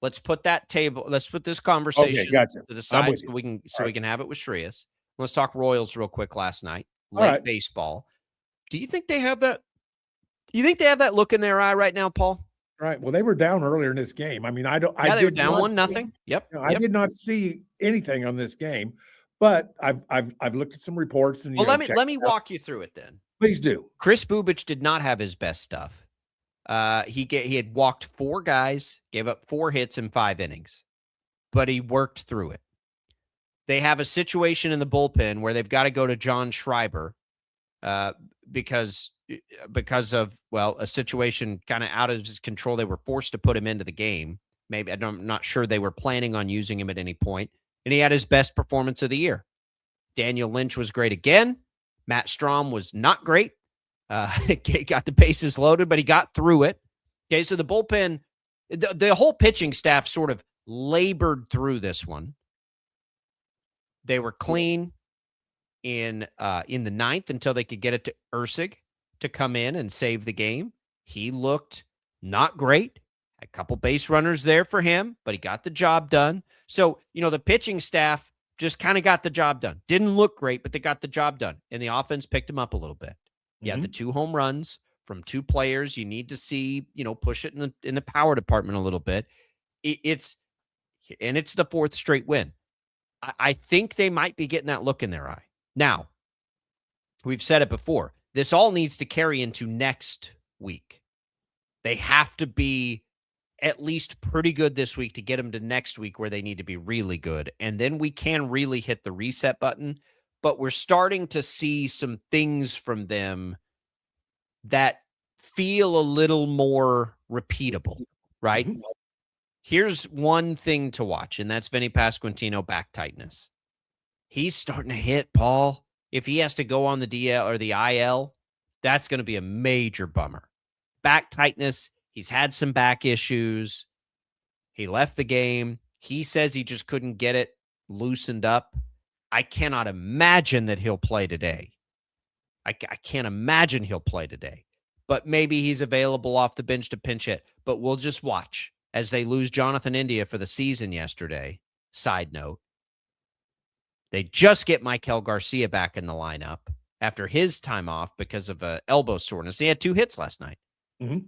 Let's put this conversation to the side so we can have it with Shreyas. Let's talk Royals real quick. Last night, late baseball. Do you think they have that? Do you think they have that look in their eye right now, Paul? Right. Well, they were down earlier in this game. I mean, they were down 1-0. Yep. I did not see anything on this game, But I've looked at some reports and well, let me walk you through it then. Please do. Chris Bubich did not have his best stuff. He had walked 4 guys, gave up 4 hits in 5 innings, but he worked through it. They have a situation in the bullpen where they've got to go to John Schreiber because of, well, a situation kind of out of his control. They were forced to put him into the game. Maybe I'm not sure they were planning on using him at any point. And he had his best performance of the year. Daniel Lynch was great again. Matt Strahm was not great. He got the bases loaded, but he got through it. Okay, so the bullpen, the whole pitching staff sort of labored through this one. They were clean in the 9th until they could get it to Ursig to come in and save the game. He looked not great. A couple base runners there for him, but he got the job done. So, the pitching staff just kind of got the job done. Didn't look great, but they got the job done. And the offense picked him up a little bit. You had the 2 home runs from 2 players. You need to see, push it in the power department a little bit. It's the 4th straight win. I think they might be getting that look in their eye. Now, we've said it before. This all needs to carry into next week. They have to be at least pretty good this week to get them to next week where they need to be really good. And then we can really hit the reset button. But we're starting to see some things from them that feel a little more repeatable, right? Mm-hmm. Here's one thing to watch, and that's Vinny Pasquantino back tightness. He's starting to hit, Paul. If he has to go on the DL or the IL, that's going to be a major bummer. Back tightness, he's had some back issues. He left the game. He says he just couldn't get it loosened up. I cannot imagine that he'll play today. I can't imagine he'll play today. But maybe he's available off the bench to pinch hit. But we'll just watch as they lose Jonathan India for the season yesterday. Side note. They just get Michael Garcia back in the lineup after his time off because of elbow soreness. He had 2 hits last night. Mm-hmm.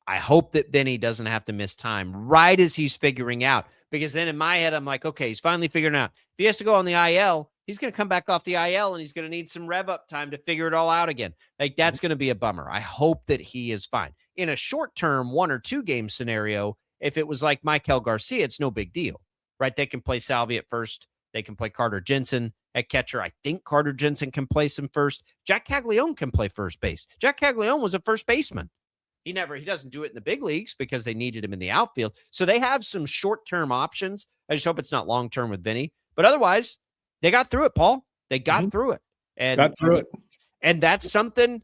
I hope that Vinny doesn't have to miss time right as he's figuring out. Because then in my head, I'm like, okay, he's finally figuring out. If he has to go on the IL, he's going to come back off the IL and he's going to need some rev up time to figure it all out again. Like, that's going to be a bummer. I hope that he is fine. In a short-term 1 or 2 game scenario, if it was like Michael Garcia, it's no big deal, right? They can play Salvi at first. They can play Carter Jensen at catcher. I think Carter Jensen can play some first. Jack Caglione can play first base. Jack Caglione was a first baseman. He doesn't do it in the big leagues because they needed him in the outfield. So they have some short-term options. I just hope it's not long-term with Vinny. But otherwise, they got through it, Paul. They got through it. And that's something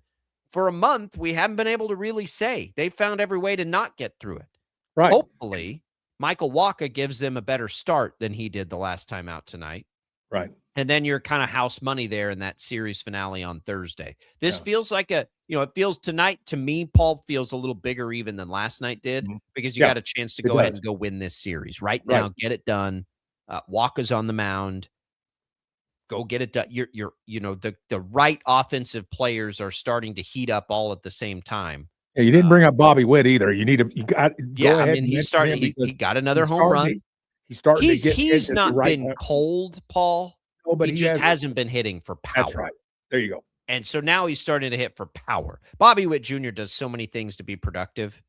for a month we haven't been able to really say. They found every way to not get through it. Right. Hopefully, Michael Wacha gives them a better start than he did the last time out tonight. Right. And then you're kind of house money there in that series finale on Thursday. This feels like it feels tonight to me, Paul, feels a little bigger even than last night did because you got a chance to go ahead and go win this series right now. Get it done. Wacha's on the mound. Go get it done. The right offensive players are starting to heat up all at the same time. Yeah, you didn't bring up Bobby Witt either. You got he got another home run. He's not been cold, Paul. No, but he just hasn't been hitting for power. That's right. There you go. And so now he's starting to hit for power. Bobby Witt Jr. does so many things to be productive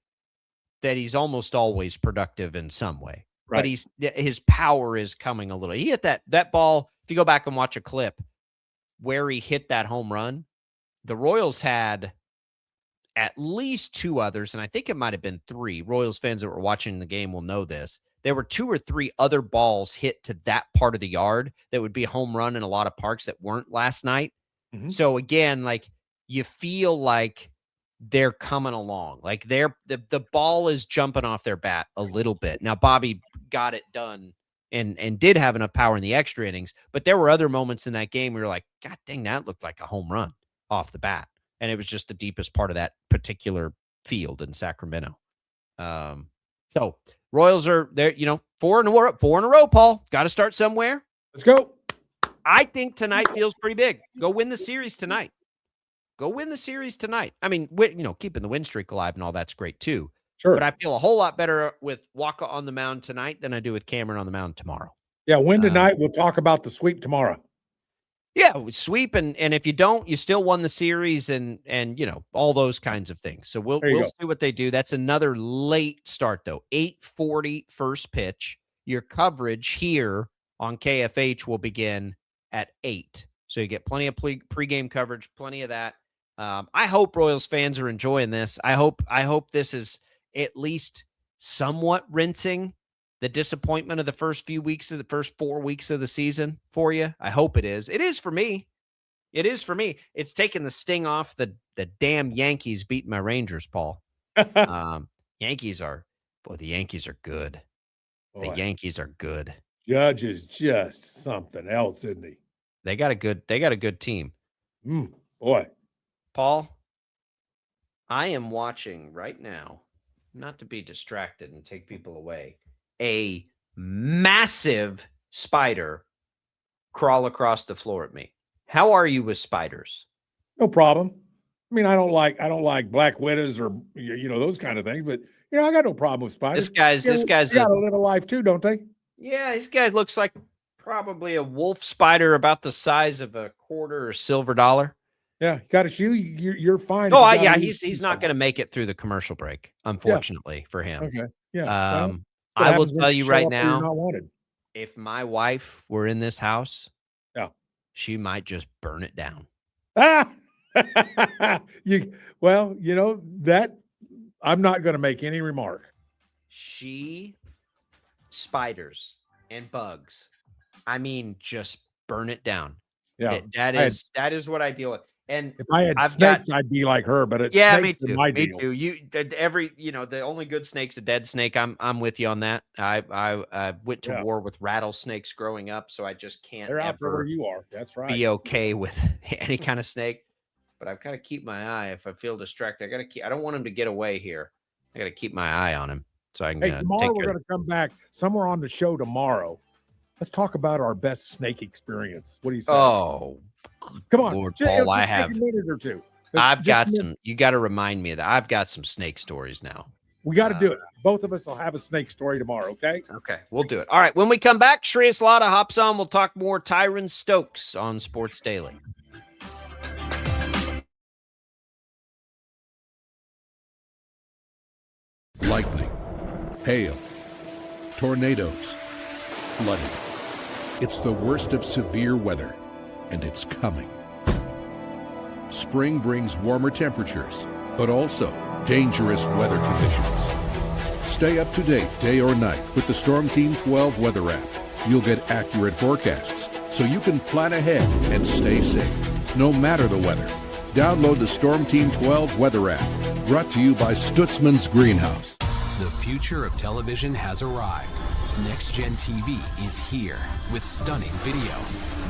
that he's almost always productive in some way. Right. But his power is coming a little. He hit that ball. If you go back and watch a clip where he hit that home run, the Royals had at least 2 others, and I think it might have been 3. Royals fans that were watching the game will know this. There were 2 or 3 other balls hit to that part of the yard that would be a home run in a lot of parks that weren't last night. Mm-hmm. So again, like you feel like they're coming along. Like the ball is jumping off their bat a little bit. Now, Bobby got it done and did have enough power in the extra innings, but there were other moments in that game where you're like, God dang, that looked like a home run off the bat. And it was just the deepest part of that particular field in Sacramento. So Royals are there, 4 in a row, Paul. Got to start somewhere. Let's go. I think tonight feels pretty big. Go win the series tonight. I mean, keeping the win streak alive and all that's great too. Sure. But I feel a whole lot better with Wacha on the mound tonight than I do with Cameron on the mound tomorrow. Yeah, win tonight. We'll talk about the sweep tomorrow. Yeah, sweep, and if you don't, you still won the series, and all those kinds of things. So we'll see what they do. That's another late start though. 8:40 first pitch. Your coverage here on KFH will begin at 8. So you get plenty of pregame coverage, plenty of that. I hope Royals fans are enjoying this. I hope this is at least somewhat rinsing the disappointment of the first 4 weeks of the season for you. I hope it is. It is for me. It is for me. It's taken the sting off the damn Yankees beating my Rangers, Paul. The Yankees are good. Boy. The Yankees are good. Judge is just something else, isn't he? They got a good team. Boy. Paul, I am watching right now, not to be distracted and take people away, a massive spider crawl across the floor at me. How are you with spiders? No problem. I mean, I don't like black widows or those kind of things, but I got no problem with spiders. This guy's got to live a life too, don't they? Yeah, this guy looks like probably a wolf spider about the size of a quarter or silver dollar. Yeah, got a shoe. You're fine. Oh, yeah, he's not going to make it through the commercial break, unfortunately for him. Okay. Yeah. I will tell you right now, if my wife were in this house, she might just burn it down. That I'm not going to make any remark. Spiders and bugs, I mean, just burn it down. Yeah, that is what I deal with. And if I had snakes, I'd be like her. But it's me too. Me too. The only good snake's a dead snake. I'm with you on that. I went to war with rattlesnakes growing up, so I just can't. They're out there where you are. That's right. Be okay with any kind of snake. But I've got to keep my eye. If I feel distracted, I don't want him to get away here. I got to keep my eye on him so I can. Tomorrow we're going to come back somewhere on the show tomorrow. Let's talk about our best snake experience. What do you say? Oh, come on, Lord, Paul, I have a minute or two. I've got some. You got to remind me that I've got some snake stories now. We got to do it. Both of us will have a snake story tomorrow. Okay. Okay, we'll do it. All right. When we come back, Shreyas Laddha hops on. We'll talk more Tyran Stokes on Sports Daily. Lightning, hail, tornadoes, flooding. It's the worst of severe weather, and it's coming. Spring brings warmer temperatures, but also dangerous weather conditions. Stay up to date day or night with the Storm Team 12 weather app. You'll get accurate forecasts, so you can plan ahead and stay safe, no matter the weather. Download the Storm Team 12 weather app, brought to you by Stutzman's Greenhouse. The future of television has arrived. Next Gen TV is here with stunning video,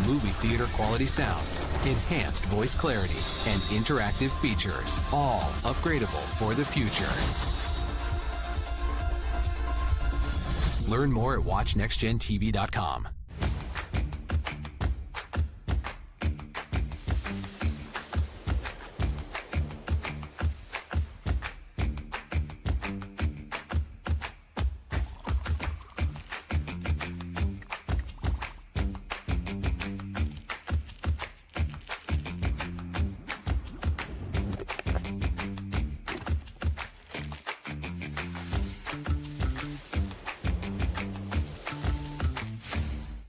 movie theater quality sound, enhanced voice clarity, and interactive features, all upgradable for the future. Learn more at watchnextgentv.com.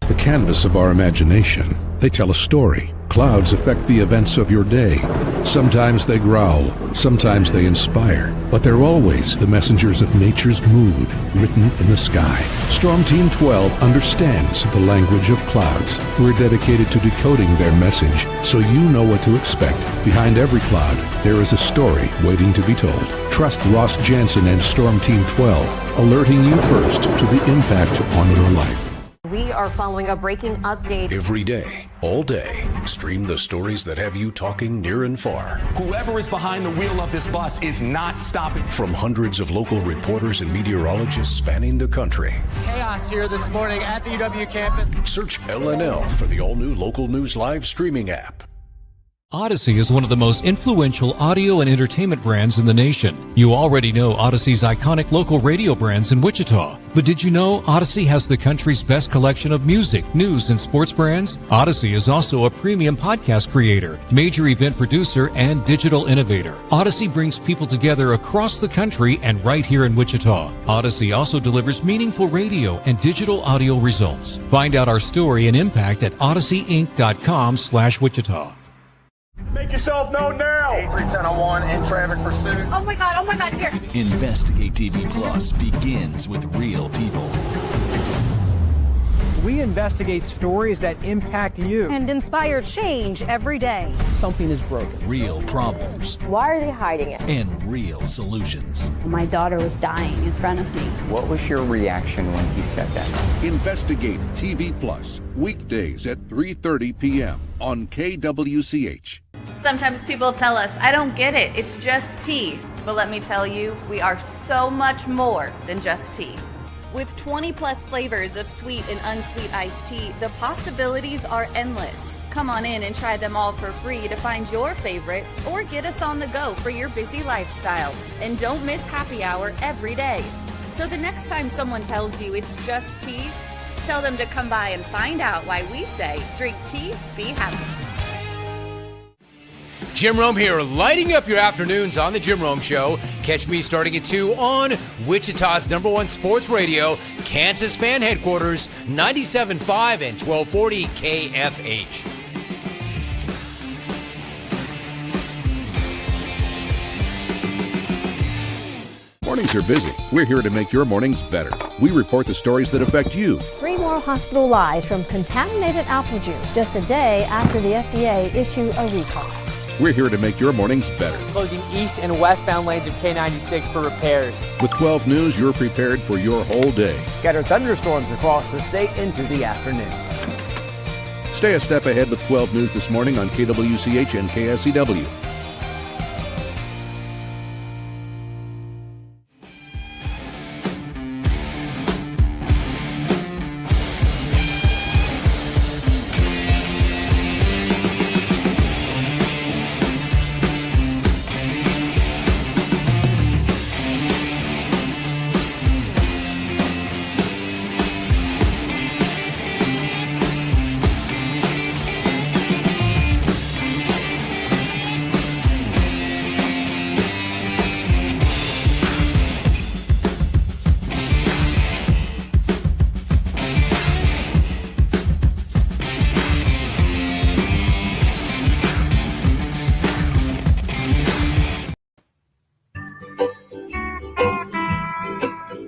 The canvas of our imagination. They tell a story. Clouds affect the events of your day. Sometimes they growl, sometimes they inspire, but they're always the messengers of nature's mood, written in the sky. Storm Team 12 understands the language of clouds. We're dedicated to decoding their message, so you know what to expect. Behind every cloud, there is a story waiting to be told. Trust Ross Jansen and Storm Team 12, alerting you first to the impact on your life. We are following a breaking update. Every day, all day, stream the stories that have you talking near and far. Whoever is behind the wheel of this bus is not stopping. From hundreds of local reporters and meteorologists spanning the country. Chaos here this morning at the UW campus. Search LNL for the all-new Local News Live streaming app. Odyssey is one of the most influential audio and entertainment brands in the nation. You already know Odyssey's iconic local radio brands in Wichita. But did you know Odyssey has the country's best collection of music, news, and sports brands? Odyssey is also a premium podcast creator, major event producer, and digital innovator. Odyssey brings people together across the country and right here in Wichita. Odyssey also delivers meaningful radio and digital audio results. Find out our story and impact at odysseyinc.com/Wichita. Make yourself known now. 83-1001 in traffic pursuit. Oh my God, here. Investigate TV Plus begins with real people. We investigate stories that impact you. And inspire change every day. Something is broken. Real problems. Why are they hiding it? And real solutions. My daughter was dying in front of me. What was your reaction when he said that? Investigate TV Plus, weekdays at 3:30 p.m. on KWCH. Sometimes people tell us, I don't get it, it's just tea. But let me tell you, we are so much more than just tea. With 20 plus flavors of sweet and unsweet iced tea, the possibilities are endless. Come on in and try them all for free to find your favorite or get us on the go for your busy lifestyle. And don't miss happy hour every day. So the next time someone tells you it's just tea, tell them to come by and find out why we say drink tea, be happy. Jim Rome here, lighting up your afternoons on The Jim Rome Show. Catch me starting at 2 on Wichita's #1 sports radio, Kansas Fan Headquarters, 97.5 and 1240 KFH. Mornings are busy. We're here to make your mornings better. We report the stories that affect you. 3 more hospital lies from contaminated apple juice just a day after the FDA issue a recall. We're here to make your mornings better. Closing east and westbound lanes of K96 for repairs. With 12 News, you're prepared for your whole day. Scattered thunderstorms across the state into the afternoon. Stay a step ahead with 12 News this morning on KWCH and KSCW.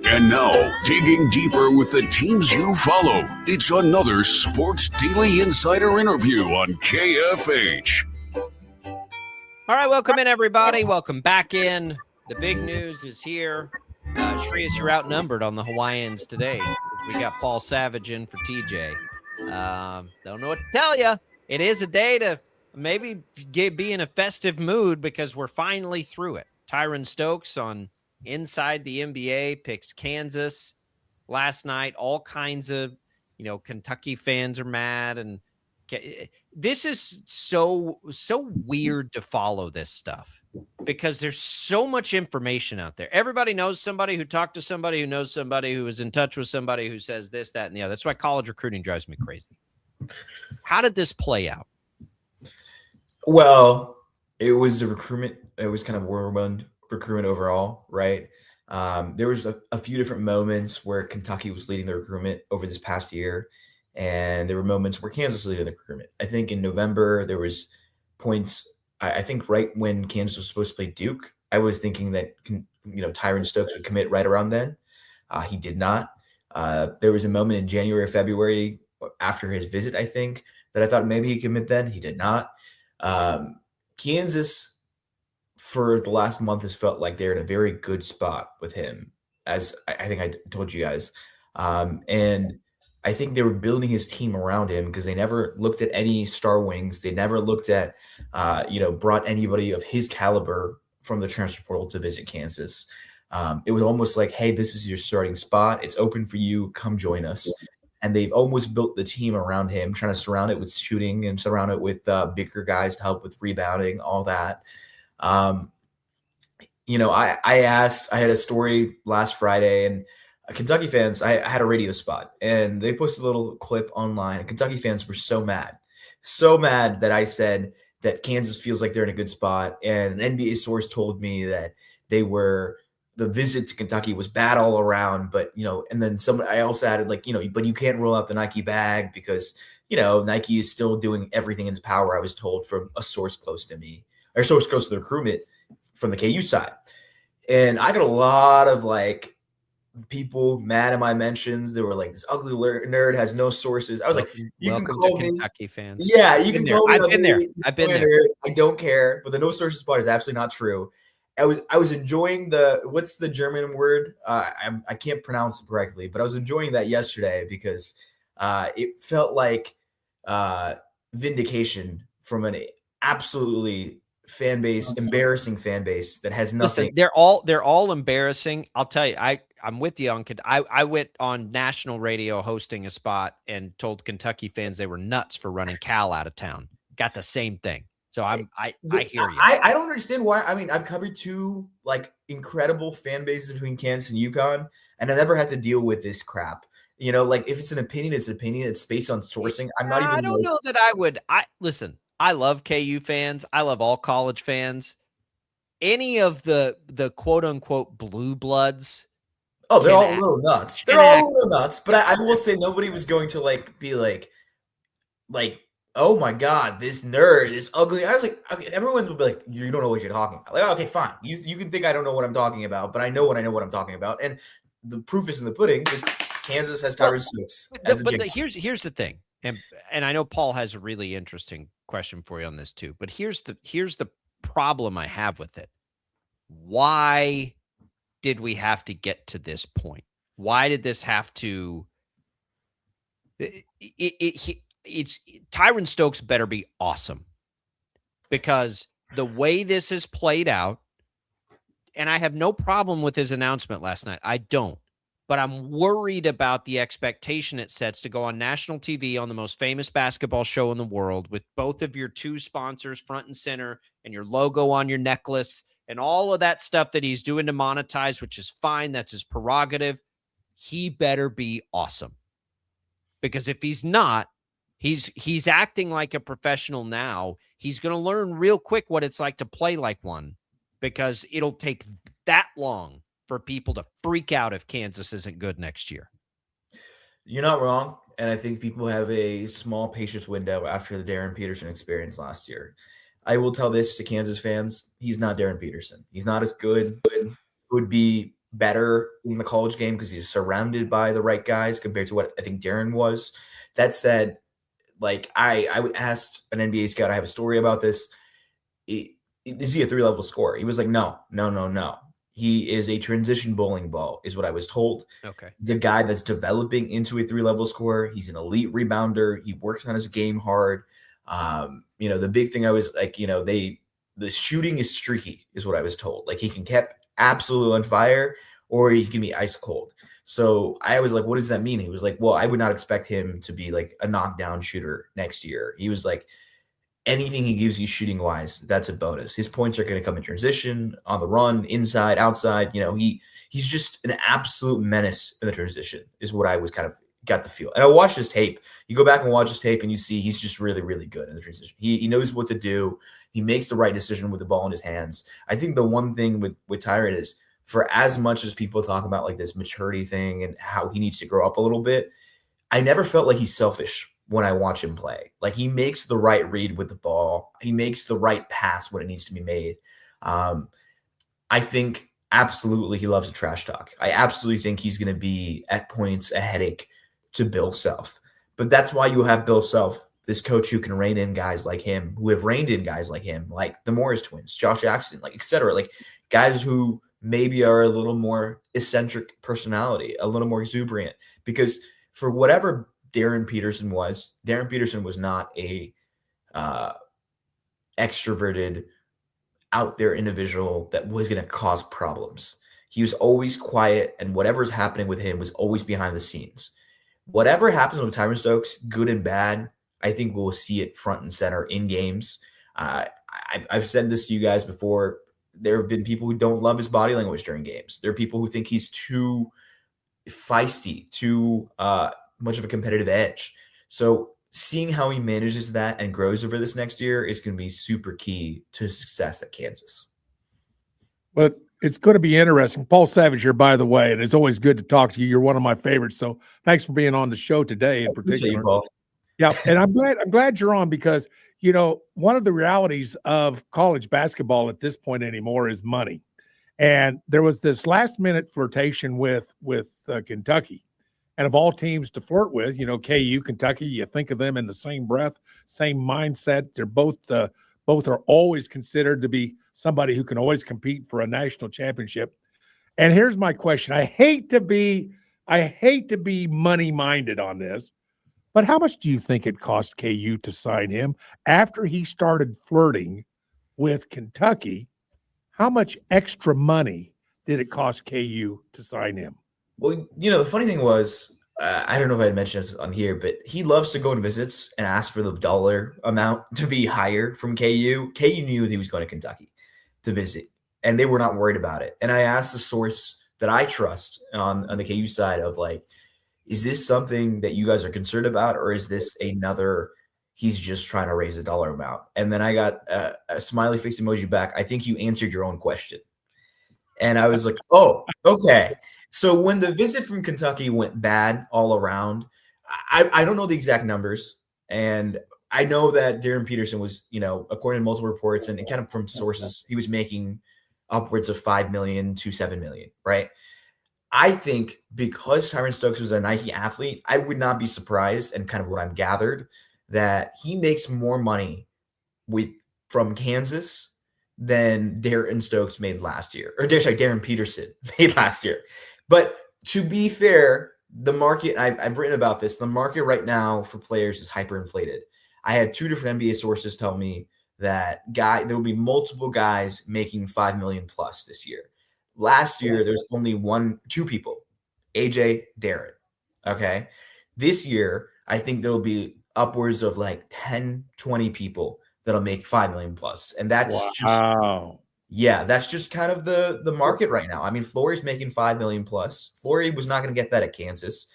And now, digging deeper with the teams you follow, it's another Sports Daily Insider interview on KFH. All right, welcome in, everybody. Welcome back in. The big news is here. Shreyas, you're outnumbered on the Hawaiians today. We got Paul Savage in for TJ. Don't know what to tell you. It is a day to maybe be in a festive mood because we're finally through it. Tyran Stokes on Inside the NBA picks Kansas last night. All kinds of, Kentucky fans are mad, and this is so weird to follow this stuff because there's so much information out there. Everybody knows somebody who talked to somebody who knows somebody who is in touch with somebody who says this, that, and the other. That's why college recruiting drives me crazy. How did this play out? Well, it was a recruitment. It was kind of whirlwind recruitment overall, right? There was a few different moments where Kentucky was leading the recruitment over this past year, and there were moments where Kansas was leading the recruitment. I think in November there was points. I think right when Kansas was supposed to play Duke, I was thinking that Tyran Stokes would commit right around then. He did not. There was a moment in January or February after his visit, I think, that I thought maybe he'd commit then. He did not. Kansas, for the last month, has felt like they're in a very good spot with him, as I think I told you guys. And I think they were building his team around him because they never looked at any star wings. They never looked at, brought anybody of his caliber from the transfer portal to visit Kansas. It was almost like, hey, this is your starting spot. It's open for you. Come join us. and they've almost built the team around him, trying to surround it with shooting and surround it with bigger guys to help with rebounding, all that. I had a story last Friday, and Kentucky fans, I had a radio spot, and they posted a little clip online. And Kentucky fans were so mad that I said that Kansas feels like they're in a good spot. And an NBA source told me that the visit to Kentucky was bad all around. But, and then I also added, but you can't rule out the Nike bag because, Nike is still doing everything in its power, I was told from a source close to me, or source close to the recruitment from the KU side. And I got a lot of people mad at my mentions. They were like, this ugly nerd has no sources. I was like, you can call me Kentucky fans. Yeah, you can call me. I've been there. I don't care. But the no sources part is absolutely not true. I was enjoying what's the German word? I can't pronounce it correctly, but I was enjoying that yesterday because it felt like vindication from an absolutely embarrassing fan base that has nothing. Listen, they're all embarrassing. I'll tell you, I'm with you on. I went on national radio hosting a spot and told Kentucky fans they were nuts for running Cal out of town. Got the same thing. So I hear you. I don't understand why. I mean, I've covered two incredible fan bases between Kansas and UConn, and I never had to deal with this crap. If it's an opinion, it's an opinion. It's based on sourcing. I don't know that I would. Listen. I love KU fans. I love all college fans. Any of the quote unquote blue bloods. Oh, they're all a little nuts. They're all a little nuts. But I will say nobody was going to be like, oh my God, this nerd is ugly. I was like, okay, everyone would be like, you don't know what you're talking about. Like, okay, fine. You can think I don't know what I'm talking about, but I know what I'm talking about. And the proof is in the pudding because Kansas has Tyran Stokes. Here's the thing. And I know Paul has a really interesting question for you on this too, but here's the problem I have with it. Why did we have to get to this point? Why did this have to? It's Tyran Stokes better be awesome, because the way this is played out, and I have no problem with his announcement last night. I don't. But I'm worried about the expectation it sets to go on national TV on the most famous basketball show in the world with both of your two sponsors front and center and your logo on your necklace and all of that stuff that he's doing to monetize, which is fine. That's his prerogative. He better be awesome. Because if he's not, he's acting like a professional now. He's going to learn real quick what it's like to play like one, because it'll take that long for people to freak out if Kansas isn't good next year. You're not wrong. And I think people have a small patience window after the Darren Peterson experience last year. I will tell this to Kansas fans. He's not Darren Peterson. He's not as good. Would be better in the college game because he's surrounded by the right guys compared to what I think Darren was. That said, I asked an NBA scout, I have a story about this. Is he a 3-level scorer? He was like, no. He is a transition bowling ball, is what I was told. Okay. He's a guy that's developing into a 3-level scorer. He's an elite rebounder. He works on his game hard. The big thing I was like, the shooting is streaky, is what I was told. He can keep absolutely on fire, or he can be ice cold. So I was like, what does that mean? He was like, well, I would not expect him to be a knockdown shooter next year. He was like, anything he gives you shooting wise, that's a bonus. His points are going to come in transition, on the run, inside, outside. He's just an absolute menace in the transition, is what I was kind of got the feel. And I watched his tape. You go back and watch his tape and you see he's just really, really good in the transition. He knows what to do. He makes the right decision with the ball in his hands. I think the one thing with Tyran is, for as much as people talk about this maturity thing and how he needs to grow up a little bit, I never felt like he's selfish when I watch him play. He makes the right read with the ball. He makes the right pass when it needs to be made. I think absolutely he loves to trash talk. I absolutely think he's going to be at points a headache to Bill Self. But that's why you have Bill Self, this coach who can rein in guys like him, who have reined in guys like him, like the Morris twins, Josh Jackson, et cetera. Guys who maybe are a little more eccentric personality, a little more exuberant. Because for whatever Darren Peterson was not a extroverted, out there individual that was going to cause problems. He was always quiet, and whatever's happening with him was always behind the scenes. whatever happens with Tyran Stokes, good and bad, I think we'll see it front and center in games. I've said this to you guys before. There have been people who don't love his body language during games. There are people who think he's too feisty, too much of a competitive edge. So seeing how he manages that and grows over this next year is going to be super key to his success at Kansas. But it's going to be interesting. Paul Savage here, by the way, and it's always good to talk to you. You're one of my favorites. So thanks for being on the show today in particular. You, Paul. Yeah, and I'm glad you're on because, you know, one of the realities of college basketball at this point anymore is money. And there was this last-minute flirtation with Kentucky. And of all teams to flirt with, you know, KU, Kentucky, you think of them in the same breath, same mindset. They're both are always considered to be somebody who can always compete for a national championship. And here's my question. I hate to be money-minded on this, but how much do you think it cost KU to sign him after he started flirting with Kentucky? How much extra money did it cost KU to sign him? Well, you know, the funny thing was, I don't know if I had mentioned this on here, but he loves to go on visits and ask for the dollar amount to be higher from KU. KU knew he was going to Kentucky to visit, and they were not worried about it. And I asked the source that I trust on the KU side of, like, is this something that you guys are concerned about, or is this another he's just trying to raise a dollar amount? And then I got a smiley face emoji back. I think you answered your own question. And I was like, oh, okay. So when the visit from Kentucky went bad all around, I don't know the exact numbers. And I know that Darren Peterson was, you know, according to multiple reports and kind of from sources, he was making upwards of $5 million to $7 million, right? I think because Tyran Stokes was a Nike athlete, I would not be surprised, and kind of what I've gathered, that he makes more money from Kansas than Darren Stokes made last year. Or sorry, Darren Peterson made last year. But to be fair, the market, I've written about this, the market right now for players is hyperinflated. I had 2 different NBA sources tell me that there will be multiple guys making $5 million plus this year. Last year, there's only 2 people, AJ, Darren. Okay. This year, I think there'll be upwards of like 10, 20 people that'll make $5 million plus. And that's that's just kind of the market right now. I mean, Flory's making $5 million plus. Flory was not going to get that at Kansas.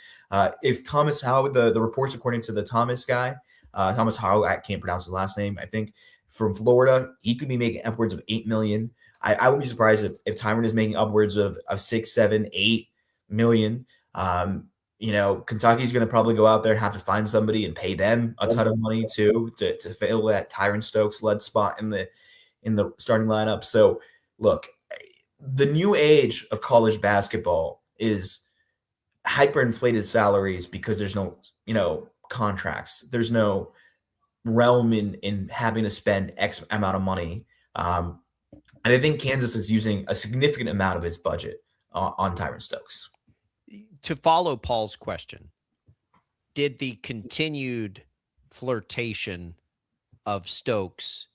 If Thomas Howe, the reports according to the Thomas guy, Thomas Howe, I can't pronounce his last name, I think, from Florida, he could be making upwards of $8 million. I wouldn't be surprised if Tyran is making upwards of 6, 7, 8 million. You know, Kentucky's going to probably go out there and have to find somebody and pay them a ton of money too to fill that Tyran Stokes led spot in the starting lineup. So look, the new age of college basketball is hyperinflated salaries because there's no, you know, contracts. There's no realm in having to spend X amount of money. And I think Kansas is using a significant amount of its budget on Tyran Stokes. To follow Paul's question, did the continued flirtation of Stokes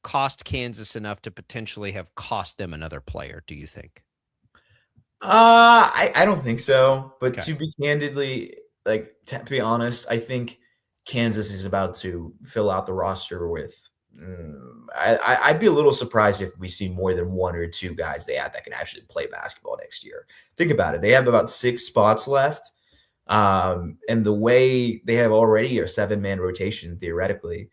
cost Kansas enough to potentially have cost them another player, do you think? I don't think so. But Okay. to be candidly, like, to be honest, I think Kansas is about to fill out the roster with I'd be a little surprised if we see more than 1 or 2 guys they add that can actually play basketball next year. Think about it. They have about 6 spots left. And the way they have already a 7-man rotation, theoretically,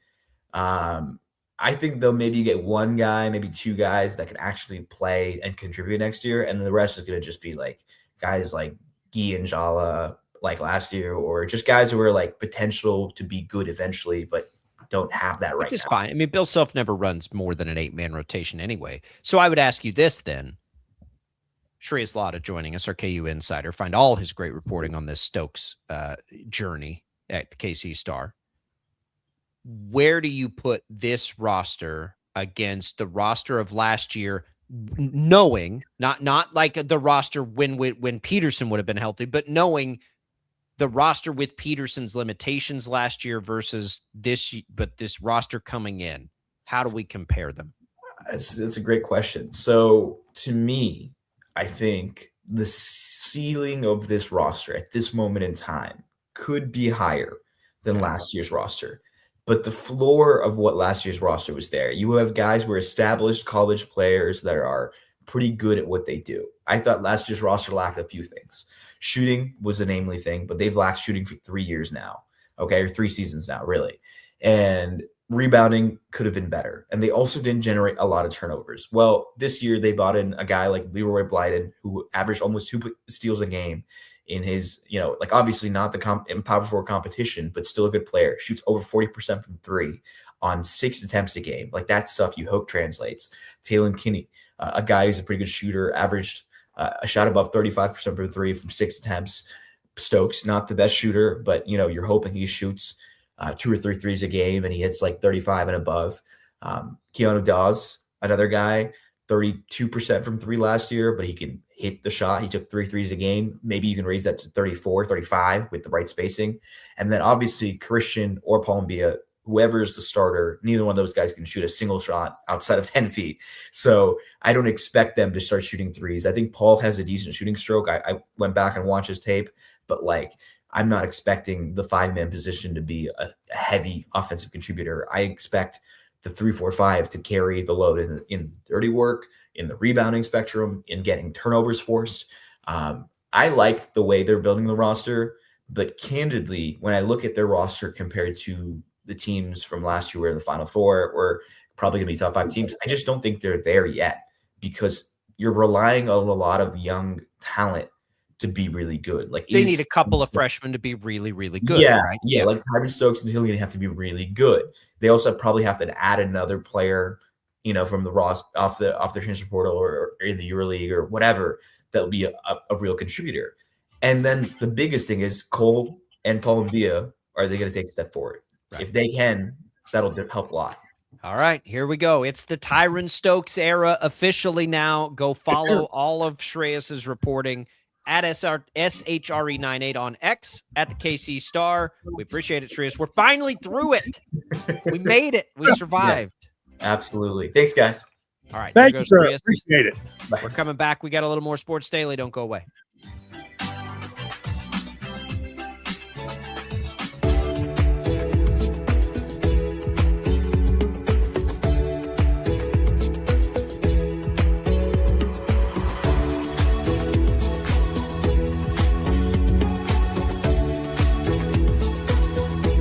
I think they'll maybe get 1 guy, maybe 2 guys that can actually play and contribute next year. And then the rest is going to just be like guys like Guy and Jala like last year, or just guys who are like potential to be good eventually, but don't have that right Which is now. fine. I mean, Bill Self never runs more than an 8-man rotation anyway. So I would ask you this then. Shreyas Laddha joining us, our KU insider. Find all his great reporting on this Stokes journey at the KC Star. Where do you put this roster against the roster of last year, knowing, not like the roster when Peterson would have been healthy, but knowing the roster with Peterson's limitations last year versus this roster coming in? How do we compare them? That's a great question. So to me, I think the ceiling of this roster at this moment in time could be higher than last year's roster. But the floor of what last year's roster was there. You have guys who are established college players that are pretty good at what they do. I thought last year's roster lacked a few things. Shooting was a namely thing, but they've lacked shooting for 3 years now, okay, or 3 seasons now, really. And rebounding could have been better. And they also didn't generate a lot of turnovers. Well, this year they brought in a guy like Leroy Blyden, who averaged almost 2 steals a game in his, like obviously not the in Power 4 competition, but still a good player. Shoots over 40% from 3 on 6 attempts a game. Like that stuff you hope translates. Taylor Kinney, a guy who's a pretty good shooter, averaged a shot above 35% from 3 from 6 attempts. Stokes, not the best shooter, but you're hoping he shoots 2 or 3 threes a game and he hits like 35 and above. Keanu Dawes, another guy, 32% from 3 last year, but he can hit the shot. He took 3 threes a game. Maybe you can raise that to 34, 35 with the right spacing. And then obviously Christian or Palmbia, whoever is the starter, neither one of those guys can shoot a single shot outside of 10 feet. So I don't expect them to start shooting threes. I think Paul has a decent shooting stroke. I went back and watched his tape, but I'm not expecting the 5-man position to be a heavy offensive contributor. I expect the 3-4-5 to carry the load in dirty work, in the rebounding spectrum, in getting turnovers forced. I like the way they're building the roster, but candidly, when I look at their roster compared to the teams from last year where in the Final Four were probably going to be top 5 teams, I just don't think they're there yet because you're relying on a lot of young talent to be really good. They need a couple of freshmen to be really, really good. Yeah, right? Yeah. Like Tyran Stokes and Hillian have to be really good. They also probably have to add another player, from the off the transfer portal or in the EuroLeague or whatever that'll be a real contributor. And then the biggest thing is Cole and Paul and Villa, are they going to take a step forward? Right. If they can, that'll help a lot. All right, here we go. It's the Tyran Stokes era officially now. Go follow all of Shreyas's reporting at SHRE98 on X, at the KC Star. We appreciate it, Shreyas. We're finally through it. We made it. We survived. Yes, absolutely. Thanks, guys. All right. Thank you, sir. Appreciate it. We're coming back. We got a little more Sports Daily. Don't go away.